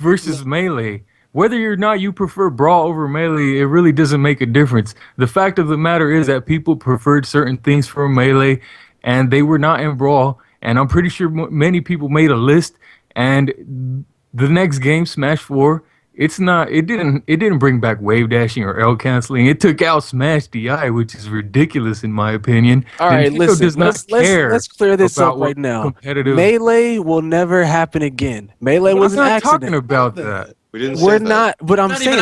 versus Melee. Whether or not you prefer Brawl over Melee, it really doesn't make a difference. The fact of the matter is that people preferred certain things for Melee, and they were not in Brawl. And I'm pretty sure many people made a list. And the next game, Smash 4. It didn't bring back wave dashing or L canceling. It took out Smash DI, which is ridiculous in my opinion. All right, listen, let's clear this up right now. Melee will never happen again. Melee was an accident. I'm not talking about that. We didn't say that. But I'm saying.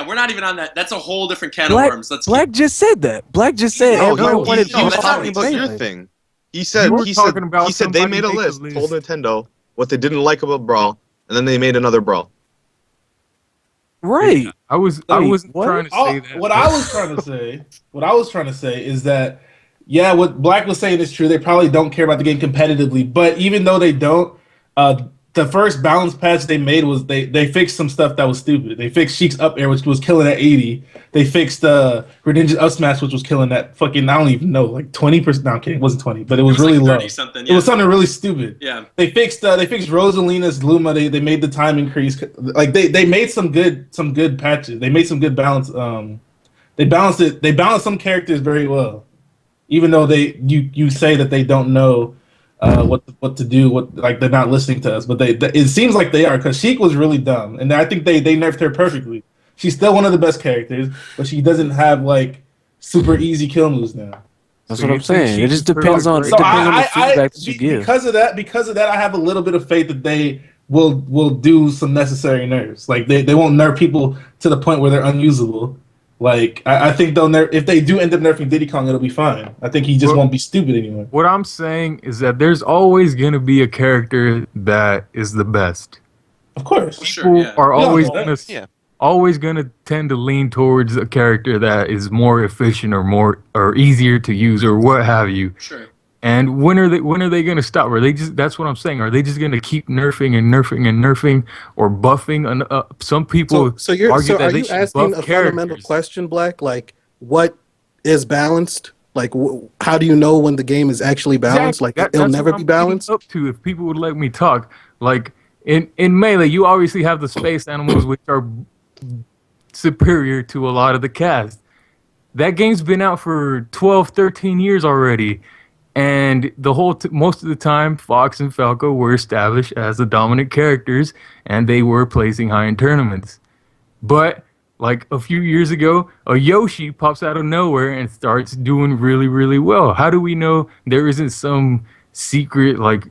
We're not even on that. That's a whole different can of worms. Black just said that. Black just said everyone wanted he was talking about your thing. He said they made a list, told Nintendo what they didn't like about Brawl, and then they made another Brawl. Right. I wasn't trying to say that. What I was trying to say is that what Black was saying is true. They probably don't care about the game competitively, but even though they don't, the first balance patch they made was they fixed some stuff that was stupid. They fixed Sheik's up air, which was killing at 80. They fixed Greninja's up smash, which was killing at fucking, I don't even know, like 20%. No, I'm kidding, it wasn't 20, but it was really like low. Something, It was something really stupid. Yeah. They fixed Rosalina's Luma. They made the time increase. Like they made some good patches. They made some good balance. They balanced it. They balanced some characters very well, even though you say that they don't know what to do, they're not listening to us, but it seems like they are, because Sheik was really dumb, and I think they nerfed her perfectly. She's still one of the best characters, but she doesn't have like super easy kill moves now. That's what I'm saying. It just depends on the feedback that you give. Because of that, I have a little bit of faith that they will do some necessary nerfs. Like they won't nerf people to the point where they're unusable. Like, I think they'll if they do end up nerfing Diddy Kong, it'll be fine. I think he just won't be stupid anymore. What I'm saying is that there's always going to be a character that is the best. Of course. People are always going to tend to lean towards a character that is more efficient or easier to use or what have you. Sure. And when are they going to stop? That's what I'm saying. Are they just going to keep nerfing or buffing? Some people are you asking a fundamental question, Black? Like, what is balanced? Like, how do you know when the game is actually balanced? Exactly. Like, it'll never be balanced. Up to, if people would let me talk, like in Melee, you obviously have the space animals, which are superior to a lot of the cast. That game's been out for 12, 13 years already. And the most of the time, Fox and Falco were established as the dominant characters, and they were placing high in tournaments. But like a few years ago, a Yoshi pops out of nowhere and starts doing really, really well. How do we know there isn't some secret, like,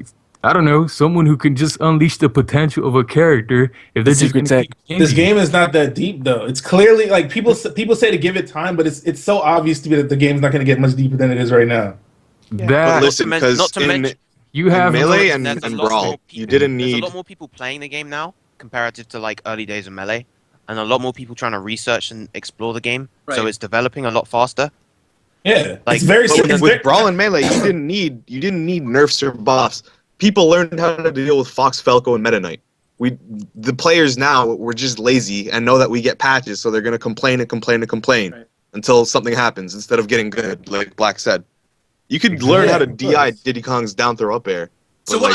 I don't know, someone who can just unleash the potential of a character if they're just secret gonna tech. keep This changing. game is not that deep though. It's clearly like people say to give it time, but it's so obvious to me that the game's not going to get much deeper than it is right now. But That listen, Not because to mention, you in have Melee there's and a lot Brawl, more you people- didn't There's a need. lot more people playing the game now comparative to like early days of Melee, and a lot more people trying to research and explore the game. So Right. it's developing a lot faster. Yeah, Like, it's very. But It's with very Brawl and Melee, you didn't need nerfs or buffs. People learned how to deal with Fox, Falco, and Meta Knight. The players now were just lazy and know that we get patches, so they're gonna complain and complain and complain Right. until something happens instead of getting good, like Black said. You could learn how to of DI course. Diddy Kong's down throw up air. So But,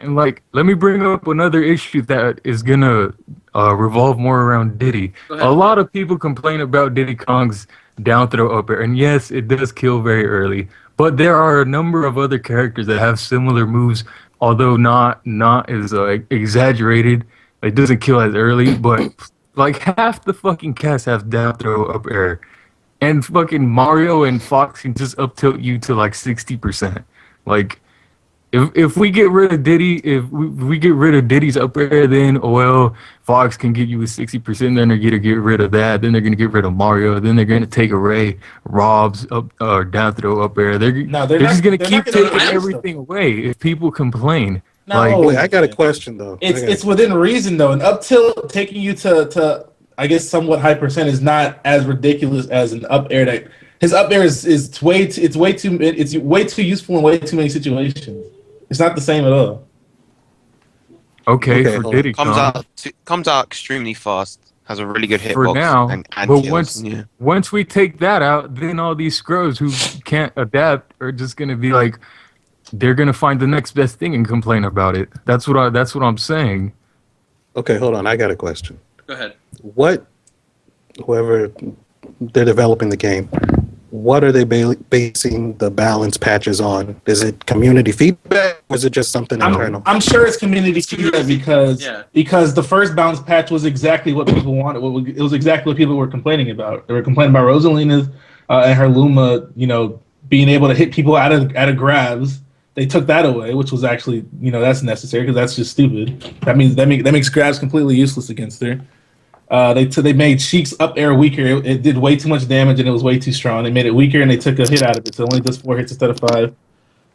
And like, let me bring up another issue that is gonna revolve more around Diddy. Go ahead. A lot of people complain about Diddy Kong's down throw up air, and yes, it does kill very early. But there are a number of other characters that have similar moves, although not as exaggerated. It doesn't kill as early, but like half the fucking cast have down throw up air, and fucking Mario and Fox can just up tilt you to like 60%. Like, if we get rid of Diddy, if we get rid of Diddy's up air, then Fox can get you with 60%. Then they're gonna get rid of that. Then they're gonna get rid of Mario. Then they're gonna take away Rob's up or down throw up air. They're No, they're they're just not- gonna they're keep not gonna taking do that everything away if people complain. No, Like, Wait, I got a question though. It's within reason though, and up till taking you to I guess somewhat high percent is not as ridiculous as an up air. That his up air is way too useful in way too many situations. It's not the same at all. okay, Okay, for hold on. Diddy Comes out extremely fast. Has a really good hitbox. for now, and but kills. Yeah. once we take that out, then all these scrubs who can't adapt are just gonna be like, they're gonna find the next best thing and complain about it. That's what I'm saying. Okay, hold on. I got a question. Go ahead. Whoever they're developing the game, what are they basing the balance patches on? Is it community feedback or is it just something internal? I'm sure it's community feedback because the first balance patch was exactly what people wanted. It was exactly what people were complaining about. They were complaining about Rosalina's and her Luma, being able to hit people out of grabs. They took that away, which was actually, that's necessary because that's just stupid. That makes grabs completely useless against her. They made Sheik's up air weaker. It did way too much damage and it was way too strong. They made it weaker and they took a hit out of it, so it only does 4 hits instead of 5.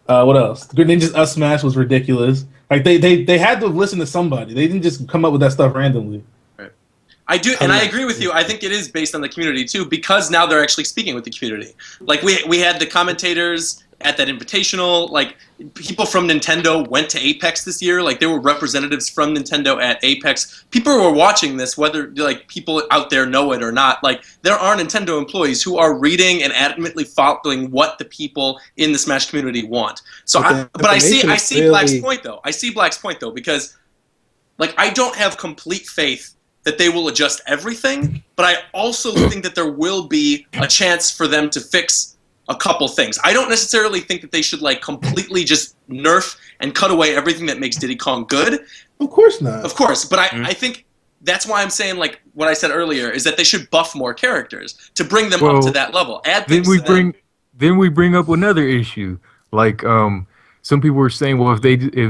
What else? The Greninja's up smash was ridiculous. Like they had to listen to somebody. They didn't just come up with that stuff randomly. I do, and I agree with you. I think it is based on the community too, because now they're actually speaking with the community. Like we had the commentators at that invitational. Like people from Nintendo went to Apex this year. Like there were representatives from Nintendo at Apex. People were watching this, whether like people out there know it or not. Like there are Nintendo employees who are reading and adamantly following what the people in the Smash community want. So, But I see really... Black's point though. I see Black's point though because, like, I don't have complete faith that they will adjust everything, but I also think that there will be a chance for them to fix a couple things. I don't necessarily think that they should like completely just nerf and cut away everything that makes Diddy Kong good. Of course not. Of course, but I think that's why I'm saying like what I said earlier is that they should buff more characters to bring them up to that level. Add things to them. Then we bring up another issue. Like some people were saying, well, if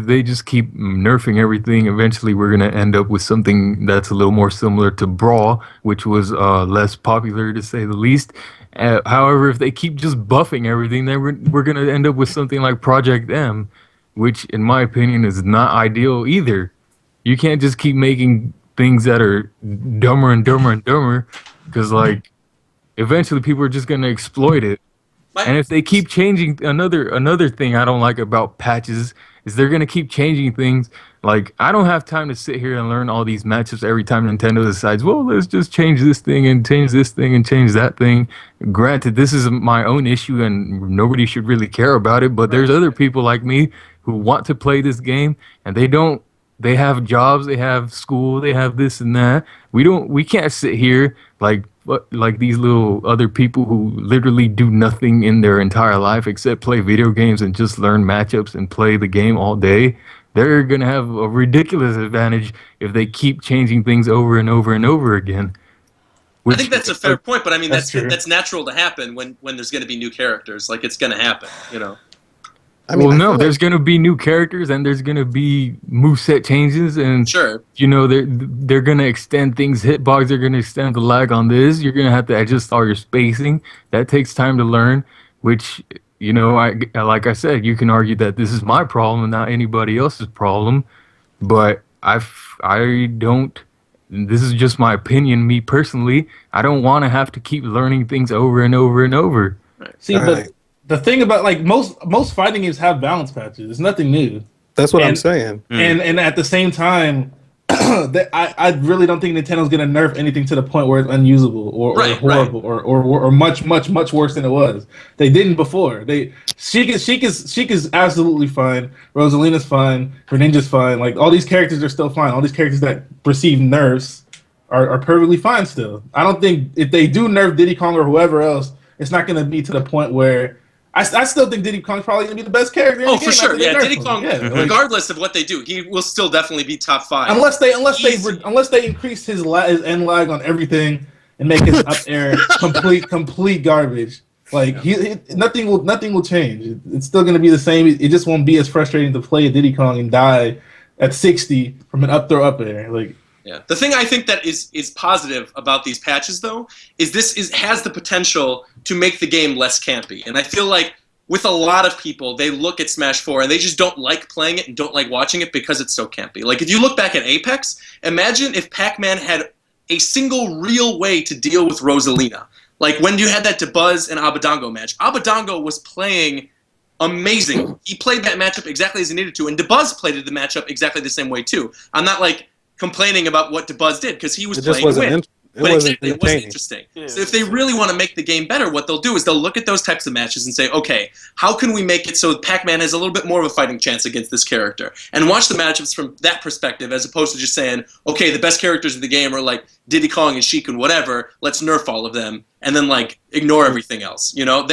they just keep nerfing everything, eventually we're gonna end up with something that's a little more similar to Brawl, which was less popular to say the least. However, if they keep just buffing everything, then we're gonna end up with something like Project M, which, in my opinion, is not ideal either. You can't just keep making things that are dumber and dumber and dumber, because like eventually people are just gonna exploit it. And if they keep changing, another thing I don't like about patches is they're gonna keep changing things. Like, I don't have time to sit here and learn all these matchups every time Nintendo decides, well, let's just change this thing and change this thing and change that thing. Granted, this is my own issue and nobody should really care about it, but there's other people like me who want to play this game and they have jobs, they have school, they have this and that. We can't sit here like these little other people who literally do nothing in their entire life except play video games and just learn matchups and play the game all day. They're going to have a ridiculous advantage if they keep changing things over and over and over again. I think that's a fair point, but I mean That's true. that's natural to happen when there's going to be new characters. Like it's going to happen, I mean, well, I no, feel there's like, gonna be new characters and there's gonna be moveset changes, and Sure. you know they're gonna extend things. Hitbox are gonna extend the lag on this. You're gonna have to adjust all your spacing. That takes time to learn. Which you know, like I said, you can argue that this is my problem and not anybody else's problem. But I don't. This is just my opinion, me personally. I don't want to have to keep learning things over and over and over. See, All right. the thing about like most fighting games have balance patches. It's nothing new. that's what I'm And saying. and at the same time, I really don't think Nintendo's gonna nerf anything to the point where it's unusable or Right, horrible or much worse than it was. They didn't before. Sheik is absolutely fine. Rosalina's fine. Greninja's fine. Like all these characters are still fine. All these characters that receive nerfs are perfectly fine still. I don't think if they do nerf Diddy Kong or whoever else, it's not gonna be to the point where I still think Diddy Kong's probably gonna be the best character. Oh, in the for game sure. after they Yeah, nerf Diddy him. Kong, Yeah, like, regardless of what they do, he will still definitely be top 5. unless Easy. they increase his end lag on everything and make his up air complete garbage. Like nothing will change. It's still gonna be the same. It just won't be as frustrating to play a Diddy Kong and die at 60 from an up throw up air. Like Yeah. The thing I think that is positive about these patches, though, is has the potential to make the game less campy. And I feel like with a lot of people, they look at Smash 4 and they just don't like playing it and don't like watching it because it's so campy. Like, if you look back at Apex, imagine if Pac-Man had a single real way to deal with Rosalina. Like, when you had that DeBuzz and Abadango match, Abadango was playing amazing. He played that matchup exactly as he needed to, and DeBuzz played the matchup exactly the same way, too. I'm not, like, complaining about what DeBuzz did, because he was It just playing to wasn't. win. It But wasn't exactly, it wasn't entertaining. interesting. Yeah, So if they really want to make the game better, what they'll do is they'll look at those types of matches and say, okay, how can we make it so Pac-Man has a little bit more of a fighting chance against this character? And watch the matchups from that perspective, as opposed to just saying, okay, the best characters of the game are like Diddy Kong and Sheik and whatever, let's nerf all of them, and then like ignore everything else. You know,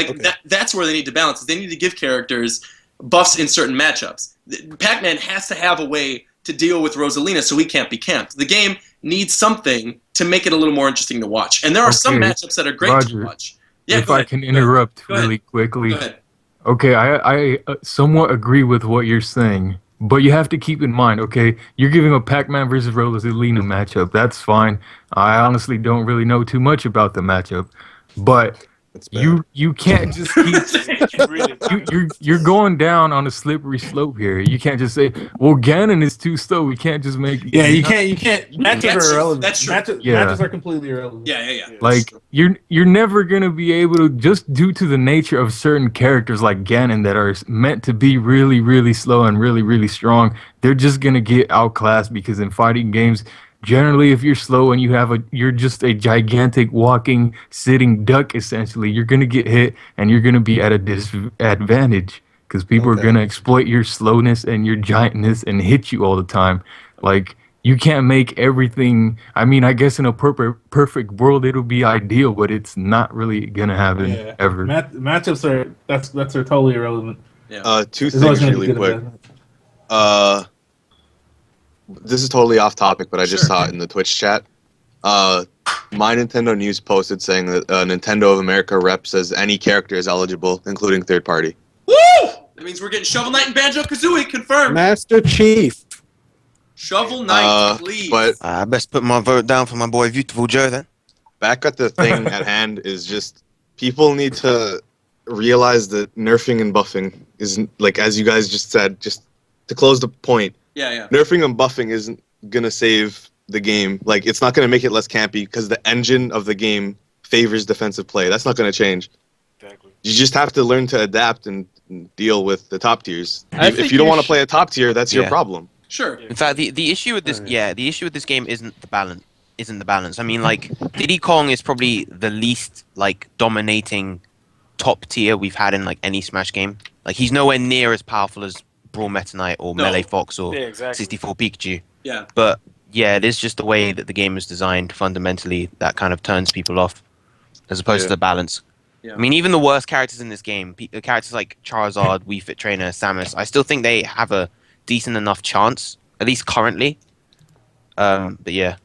that's where they need to balance. They need to give characters buffs in certain matchups. Pac-Man has to have a way to deal with Rosalina so he can't be camped. The game needs something to make it a little more interesting to watch. And there are some matchups that are great Roger, to watch. Yeah, if I can interrupt Go ahead. really quickly. Go ahead. Okay, I somewhat agree with what you're saying, but you have to keep in mind, okay, you're giving a Pac-Man versus Rosalina matchup. That's fine. I honestly don't really know too much about the matchup, but you can't just keep you're going down on a slippery slope here. You can't just say, well, Ganon is too slow. We can't just make you can't matches are irrelevant. That's true. Matches are completely irrelevant. Yeah. Like you're never gonna be able to, just due to the nature of certain characters like Ganon that are meant to be really, really slow and really, really strong. They're just gonna get outclassed, because in fighting games, generally, if you're slow and you're just a gigantic walking, sitting duck, essentially, you're gonna get hit and you're gonna be at a disadvantage, because people are gonna exploit your slowness and your giantness and hit you all the time. Like, you can't make everything. I mean, I guess in a perfect world it'll be ideal, but it's not really gonna happen ever. Matchups are that's totally irrelevant. Yeah. Two It's always things gonna be really good quick. or bad. This is totally off topic, but I just saw it in the Twitch chat. My Nintendo News posted saying that Nintendo of America rep says any character is eligible, including third party. Woo! That means we're getting Shovel Knight and Banjo-Kazooie confirmed. Master Chief. Shovel Knight, please. But I best put my vote down for my boy Beautiful Joe then. back at the thing at hand is just people need to realize that nerfing and buffing isn't, like, as you guys just said, just to close the point. Yeah. Nerfing and buffing isn't gonna save the game. Like, it's not gonna make it less campy, because the engine of the game favors defensive play. That's not gonna change. Exactly. You just have to learn to adapt and deal with the top tiers. I If think you don't you want to play a top tier, that's your Yeah. problem. Sure. In fact, the issue with this, the issue with this game isn't the balance. I mean, like, Diddy Kong is probably the least like dominating top tier we've had in like any Smash game. Like, he's nowhere near as powerful as Brawl Meta Knight or No. Melee Fox or Yeah, exactly. 64 Pikachu. Yeah. But yeah, it is just the way that the game is designed fundamentally that kind of turns people off, as opposed to the balance. Yeah. I mean, even the worst characters in this game, characters like Charizard, Wii Fit Trainer, Samus, I still think they have a decent enough chance, at least currently. But yeah.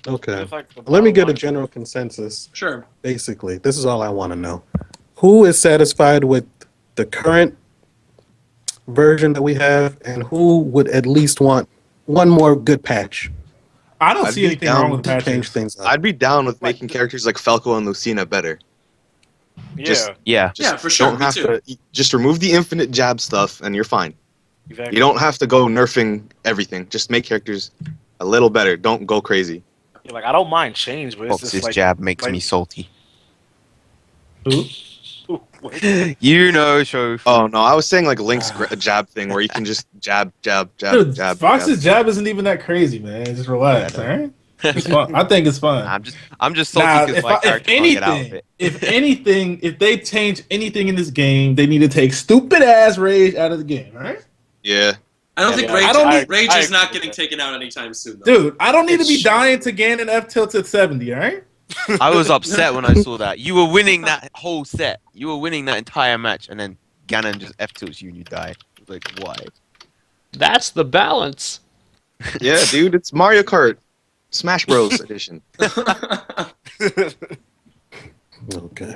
Okay. It's like the Let me bottom get a line. general consensus. Sure. Basically, this is all I want to know. Who is satisfied with the current version that we have, and who would at least want one more good patch? I don't I'd see be anything down wrong with to patches. Change things up. I'd be down with making characters like Falco and Lucina better. Yeah, Just- Yeah. Yeah, for sure. Don't Me have too. to just remove the infinite jab stuff, and you're fine. exactly. You don't have to go nerfing everything. Just make characters a little better. Don't go crazy. Yeah, like I don't mind change, but it's Fox's just like jab makes like- me salty. Who? You know, show. Oh no, I was saying like Link's jab thing where you can just jab, Dude, jab. Fox's jab isn't even that crazy, man. Just relax, all right? It's fun. I think it's fun. I'm just salty Nah, because my character can't get out of it. if anything, if they change anything in this game, they need to take stupid ass Rage out of the game, all right? Yeah. I don't think Yeah, Rage, I don't- Rage I is not agree getting with taken out anytime soon. Though. Dude, I don't need to It's be shit. dying to Ganon F tilted 70, all right? I was upset when I saw that. You were winning that whole set. You were winning that entire match, and then Ganon just F tilts you and you die. Like, why? That's the balance. Yeah, dude, it's Mario Kart Smash Bros. Edition. Okay.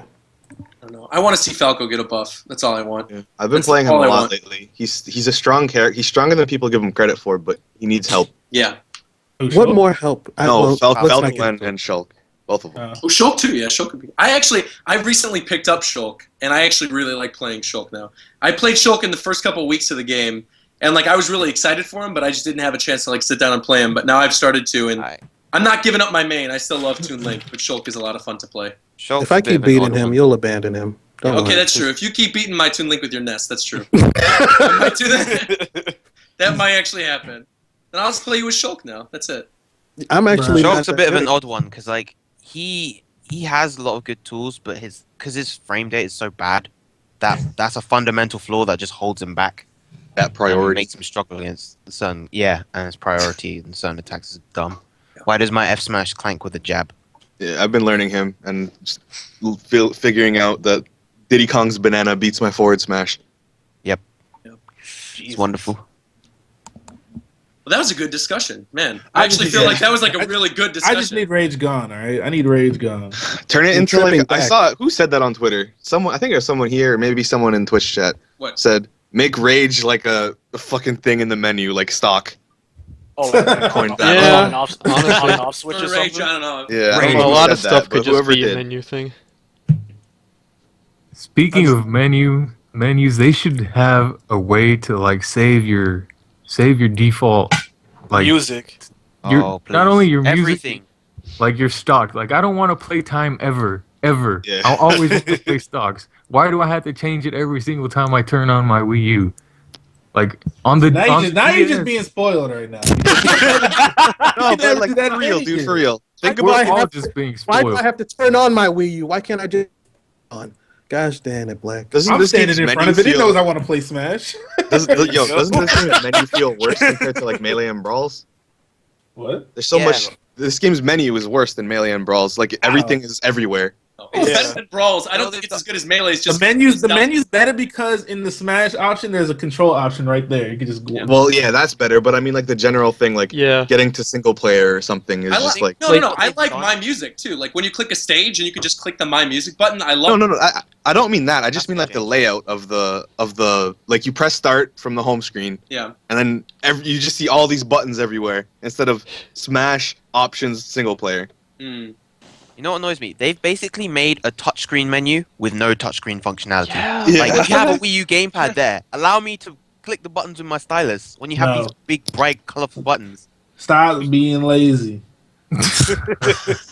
I don't know. I want to see Falco get a buff. That's all I want. Yeah. I've been That's playing him all a I lot want. lately. He's a strong character. He's stronger than people give him credit for, but he needs help. Yeah. What more help? No, Falco let's not get and Shulk. Both of them. Oh, Shulk too. Yeah, Shulk could be. I recently picked up Shulk, and I actually really like playing Shulk now. I played Shulk in the first couple of weeks of the game, and like I was really excited for him, but I just didn't have a chance to like sit down and play him. But now I've started to, and I'm not giving up my main. I still love Toon Link, but Shulk is a lot of fun to play. Shulk's If I a bit keep of an beating odd him, one. you'll abandon him. Don't Okay, worry. that's true. If you keep beating my Toon Link with your nest, that's true. That might do that. That might actually happen. Then I'll just play you with Shulk now. That's it. I'm actually Shulk's not a bit of that an good. odd one because like he has a lot of good tools, but his frame rate is so bad that's a fundamental flaw that just holds him back. That And priority. makes him struggle against certain and his priority and certain attacks is dumb. Why does my F smash clank with a jab? Yeah, I've been learning him and just figuring out that Diddy Kong's banana beats my forward smash. It's wonderful. Well, that was a good discussion, man. I I actually just- feel like that was like a really good I discussion. just need Rage gone, all right? I need Rage gone. Turn it You're into like tripping I back. saw who said that on Twitter. Someone, I think it was someone here, or maybe someone in Twitch chat What? said make Rage like a fucking thing in the menu, like stock. Oh, like Coin on battle. and off, honestly. on and off switch For or Rage something. on and off. Yeah, I Rage. don't know A who lot said of stuff that, could but just whoever be a did. menu thing. Speaking of menus, they should have a way to like save your default like Music. Your- Oh, not please. only your music- everything. like your stock. Like I don't want to play time ever. Yeah. I'll always want to play stocks. Why do I have to change it every single time I turn on my Wii U? Like on the Now on you're the just, DS, being spoiled right now. No, but never like do that for real, dude, anyway. for real. Think Why we're about I all have just being Why do spoiled. I have to turn on my Wii U? Why can't I just on? Gosh damn it, Black. doesn't I'm this standing game's in front menu of it. It feel knows I want to play Smash. doesn't this game's menu feel worse compared to like Melee and Brawls? What? There's so Yeah. much. This game's menu is worse than Melee and Brawls. Like everything is everywhere. It's Yeah. better than Brawls. I No, don't think it's it's as good as Melee. It's The just menu's better because in the Smash option, there's a control option right there. You can just go. Yeah. Well, yeah, that's better. But I mean, like the general thing, like Yeah. getting to single player or something is I just like. no. I like- like My Music too. Like when you click a stage and you can just click the My Music button. I love. No. I don't mean that. I just That's mean like the okay. layout of the like you press start from the home screen, Yeah. and then you just see all these buttons everywhere instead of Smash options single player. Mm. You know what annoys me? They've basically made a touchscreen menu with no touchscreen functionality. Yeah. Like if you have a Wii U gamepad there, allow me to click the buttons with my stylus when you have No. these big, bright, colorful buttons. Stop being lazy.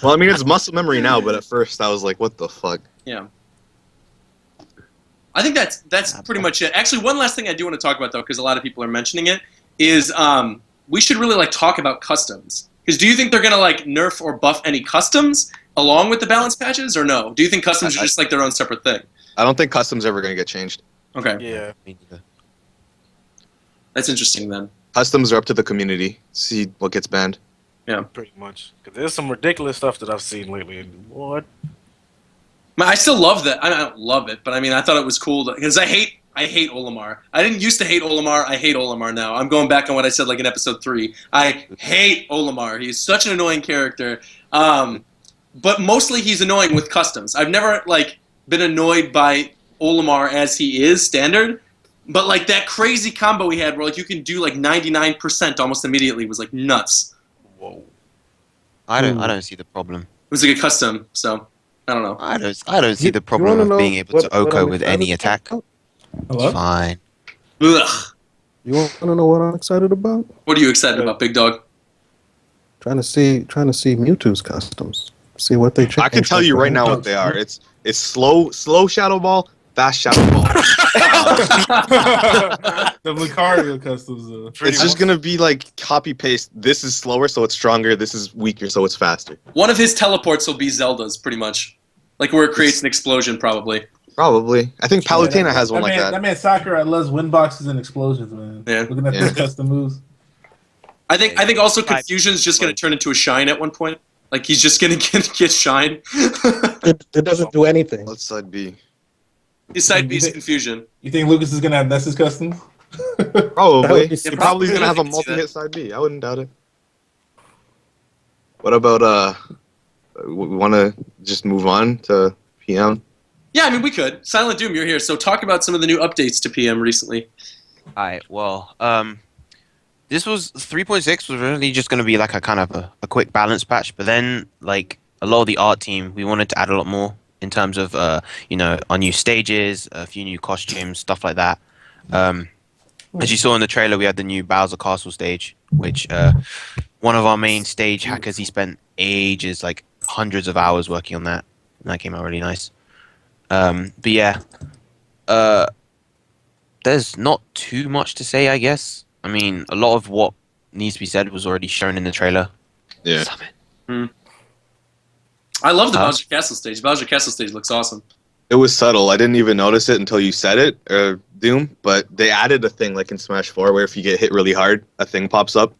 Well, I mean it's muscle memory now, but at first I was like, what the fuck? Yeah. I think that's pretty much it. Actually, one last thing I do want to talk about though, because a lot of people are mentioning it, is we should really like talk about customs. Because do you think they're gonna like nerf or buff any customs along with the balance patches, or no? Do you think customs are just like their own separate thing? I don't think custom's ever gonna get changed. Okay, Yeah. Me neither. that's interesting then. Customs are up to the community. See what gets banned. Pretty much. Because there's some ridiculous stuff that I've seen lately. And what? I still love that. I don't love it, but I mean, I thought it was cool because I hate Olimar. I didn't used to hate Olimar. I hate Olimar now. I'm going back on what I said like in episode 3. I hate Olimar. He's such an annoying character. But mostly he's annoying with customs. I've never like been annoyed by Olimar as he is standard, But like that crazy combo he had, where like you can do like 99% almost immediately, was like nuts. Whoa. I don't see the problem. It was like a custom, so I don't know. I don't see the You problem wanna of know being able what to Oko I'm with excited any attack. about? Hello? It's fine. Ugh. You want to know what I'm excited about? What are you excited about, Big Dog? Trying to see Mewtwo's customs. See what they change. I can tell you right now what they are. It's slow Shadow Ball, fast Shadow Ball. The Lucario customs. It's just gonna be like copy paste. This is slower, so it's stronger. This is weaker, so it's faster. One of his teleports will be Zelda's, pretty much. Like where it creates an explosion, probably. Probably. I think Palutena has one like that. That man Sakura loves wind boxes and explosions, man. Yeah. Looking at these custom moves. I think also Confusion's just gonna turn into a Shine at one point. Like he's just gonna get Shine. It doesn't do anything. Let's side B. His side B is Confusion. You think Lucas is gonna have Ness's customs? Probably. be He probably is gonna have a I can see that. multi-hit side B. I wouldn't doubt it. What about we want to just move on to PM? Yeah, I mean we could. Silent Doom, you're here, so talk about some of the new updates to PM recently. Alright, well, this was 3.6 was really just going to be like a kind of a quick balance patch, but then like a lot of the art team, we wanted to add a lot more in terms of our new stages, a few new costumes, stuff like that. As you saw in the trailer, we had the new Bowser Castle stage, which one of our main stage hackers, he spent ages, like hundreds of hours working on that, and that came out really nice. But yeah, there's not too much to say, I guess. I mean, a lot of what needs to be said was already shown in the trailer. Yeah. I love the Bowser Castle stage. Bowser Castle stage looks awesome. It was subtle. I didn't even notice it until you said it, Doom. But they added a thing like in Smash 4 where if you get hit really hard, a thing pops up.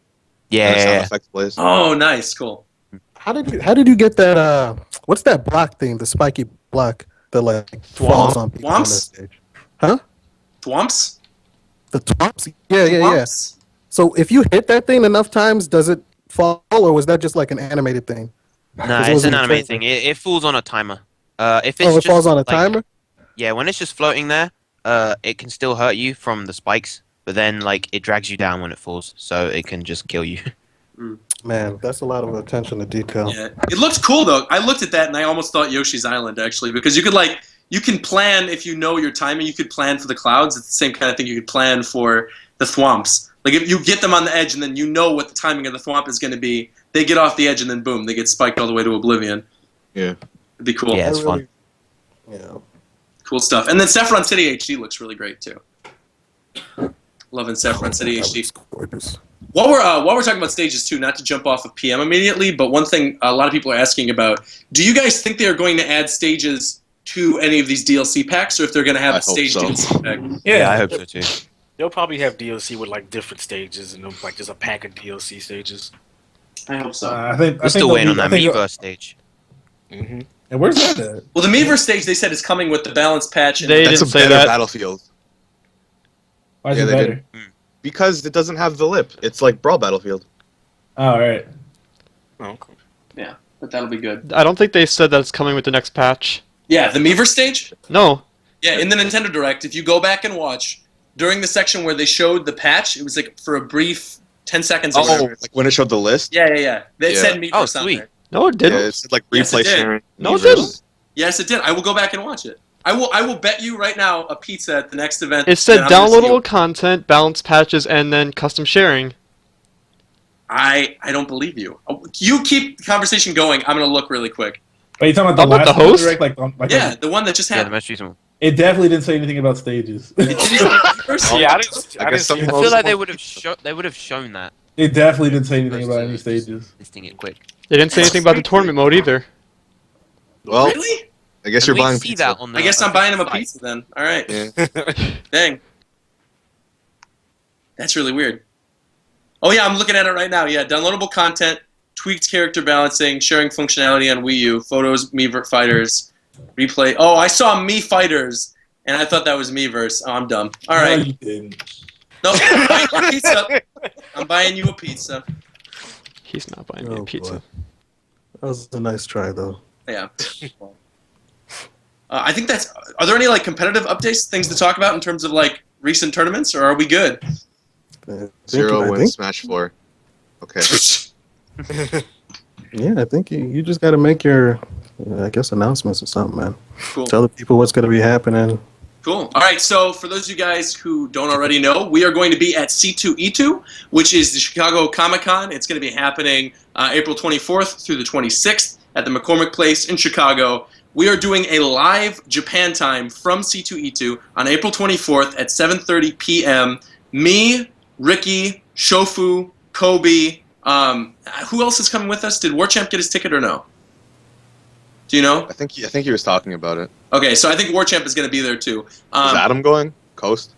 And the sound effects plays. Oh, nice, cool. How did you get that? What's that block thing? The spiky block that like falls on people on that Thwomps? stage? Huh? Thwomps? The twomps? Yeah. Thwomps? So if you hit that thing enough times, does it fall, or was that just like an animated thing? No, It it's wasn't an a animated trailer. thing. It falls on a timer. If it's Oh, it just, falls on a like, timer? Yeah, when it's just floating there, it can still hurt you from the spikes, but then like it drags you down when it falls, so it can just kill you. Man, that's a lot of attention to detail. Yeah. It looks cool, though. I looked at that, and I almost thought Yoshi's Island, actually, because you can plan, if you know your timing, you could plan for the clouds. It's the same kind of thing you could plan for the thwomps. Like, if you get them on the edge, and then you know what the timing of the thwomp is going to be, they get off the edge, and then boom, they get spiked all the way to oblivion. Yeah. It'd be cool. Yeah, it's fun. Yeah. Cool stuff. And then Saffron City HD looks really great, too. Loving Saffron City HD. Gorgeous. While we're talking about stages too, not to jump off of PM immediately, but one thing a lot of people are asking about: do you guys think they are going to add stages to any of these DLC packs, or if they're going to have I a stage hope so. DLC pack? Yeah, I hope so too. They'll probably have DLC with like different stages and like just a pack of DLC stages. I hope so. I think We're still waiting on that Miiverse stage. Mm-hmm. And where's that at? Well, the Miiverse stage they said is coming with the balance patch. And They That's a didn't say better that. Battlefield. Why is Yeah, it they better? did. Because it doesn't have the lip. It's like Brawl Battlefield. Oh, all right. Oh, cool. yeah, but that'll be good. I don't think they said that it's coming with the next patch. Yeah, the Miiverse stage. No. Yeah, in the Nintendo Direct, if you go back and watch during the section where they showed the patch, it was like for a brief 10 seconds. Or whatever. Like when it showed the list? Yeah. They Yeah. said Miiverse Oh, on sweet. there. No, it didn't. Yeah, it's like Yes, it replay did. sharing. No, it Miiverse. didn't. Yes, it did. I will go back and watch it. I will bet you right now a pizza at the next event. It said that I'm gonna see downloadable content, balance patches, and then custom sharing. I don't believe you. You keep the conversation going. I'm gonna look really quick. Are you talking about the About last the host? Direct? Like Yeah, the one that just Yeah, the happened. most recent one. it definitely didn't say anything about stages. Did you see the first? Yeah, I didn't. I guess didn't some see I it. feel like they would have shown that. It definitely didn't say anything First, about any just stages. listing it quick. They didn't say anything about the tournament mode either. Well, Really? I guess And you're we buying see pizza. that on the I guess I'm buying him a official pizza then. All right. Yeah. Dang. That's really weird. Oh yeah, I'm looking at it right now. Yeah, downloadable content, tweaked character balancing, sharing functionality on Wii U, photos, Miiverse fighters, replay. Oh, I saw Me Fighters, and I thought that was Miiverse. Oh, I'm dumb. All No, right. you didn't. No, I'm buying you a pizza. I'm buying you a pizza. He's not buying me Oh, a pizza. boy. That was a nice try, though. Yeah. I think that's. Are there any like competitive updates, things to talk about in terms of like recent tournaments, or are we good? Zero wins Smash 4. Okay. Yeah, I think you just got to make your, I guess, announcements or something, man. Cool. Tell the people what's going to be happening. Cool. All right, so for those of you guys who don't already know, we are going to be at C2E2, which is the Chicago Comic-Con. It's going to be happening April 24th through the 26th at the McCormick Place in Chicago. We are doing a live Japan time from C2E2 on April 24th at 7:30 p.m. Me, Ricky, Shofu, Kobe. Who else is coming with us? Did Warchamp get his ticket or no? Do you know? I think he was talking about it. Okay, so I think Warchamp is going to be there too. Is Adam going? Coast?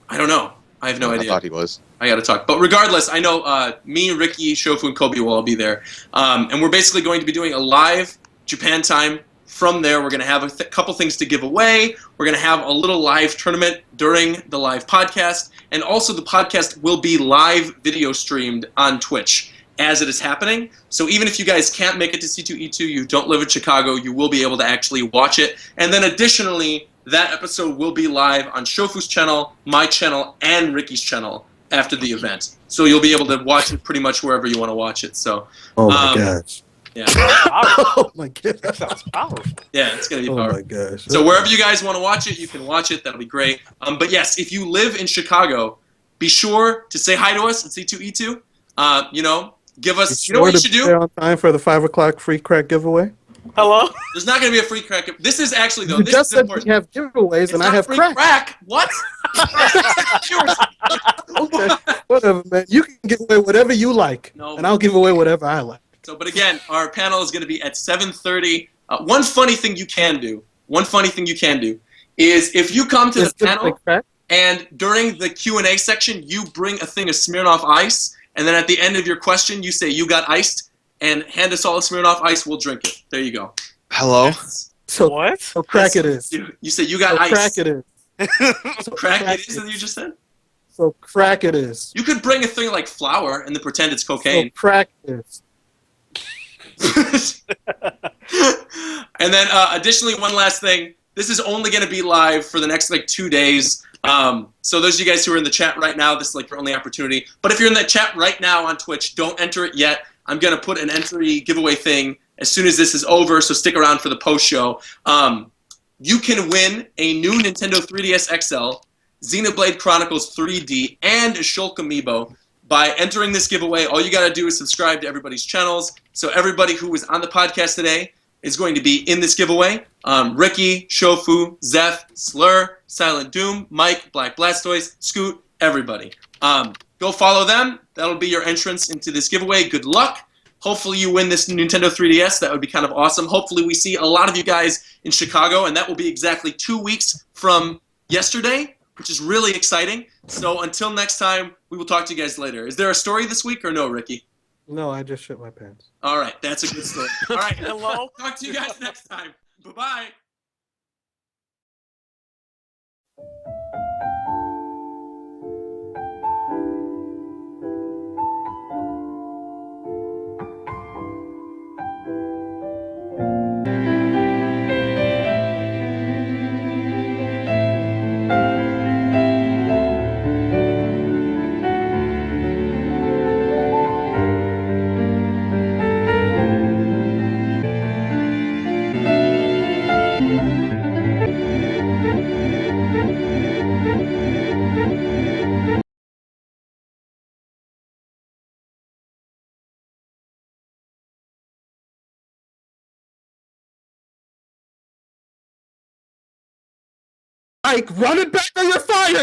I don't know. I have no idea. I thought he was. I got to talk. But regardless, I know me, Ricky, Shofu, and Kobe will all be there. And we're basically going to be doing a live Japan time. From there, we're going to have a couple things to give away. We're going to have a little live tournament during the live podcast. And also the podcast will be live video streamed on Twitch as it is happening. So even if you guys can't make it to C2E2, you don't live in Chicago, you will be able to actually watch it. And then additionally, that episode will be live on Shofu's channel, my channel, and Ricky's channel after the event. So you'll be able to watch it pretty much wherever you want to watch it. So, oh my gosh. Yeah. Oh my god. That sounds powerful. Yeah, it's going to be powerful. Oh my gosh. So wherever you guys want to watch it, you can watch it. That'll be great. But yes, if you live in Chicago, be sure to say hi to us at C2E2. You know, give us, you know what you should do? On time for the 5 o'clock free crack giveaway. Hello? There's not going to be a free crack. This is actually, though, You this just is said important. we have giveaways It's and I not have free crack. What? Okay, whatever, man. You can give away whatever you like, No. and I'll give away whatever I like. So, but again, our panel is going to be at 7:30. One funny thing you can do is if you come to the panel and during the Q&A section, you bring a thing of Smirnoff Ice, and then at the end of your question, you say you got iced, and hand us all a Smirnoff Ice, we'll drink it. There you go. Hello? So What? So crack it is. You say you got So ice. crack it is. So crack it is that you just said? So crack it is. You could bring a thing like flour and then pretend it's cocaine. So crack it is. And then additionally, one last thing. This is only going to be live for the next like 2 days. So those of you guys who are in the chat right now, this is like your only opportunity. But if you're in the chat right now on Twitch, don't enter it yet. I'm going to put an entry giveaway thing as soon as this is over, so stick around for the post show. You can win a new Nintendo 3DS XL, Xenoblade Chronicles 3D, and a Shulk Amiibo. By entering this giveaway, all you got to do is subscribe to everybody's channels. So everybody who was on the podcast today is going to be in this giveaway. Ricky, Shofu, Zeph, Slur, Silent Doom, Mike, Black Blastoise, Scoot, everybody. Go follow them. That'll be your entrance into this giveaway. Good luck. Hopefully you win this Nintendo 3DS. That would be kind of awesome. Hopefully we see a lot of you guys in Chicago, and that will be exactly 2 weeks from yesterday, which is really exciting. So until next time, we will talk to you guys later. Is there a story this week or no, Ricky? No, I just shit my pants. All right, that's a good story. All right, hello. Talk to you guys next time. Bye-bye. Mike, run it back or you're fired!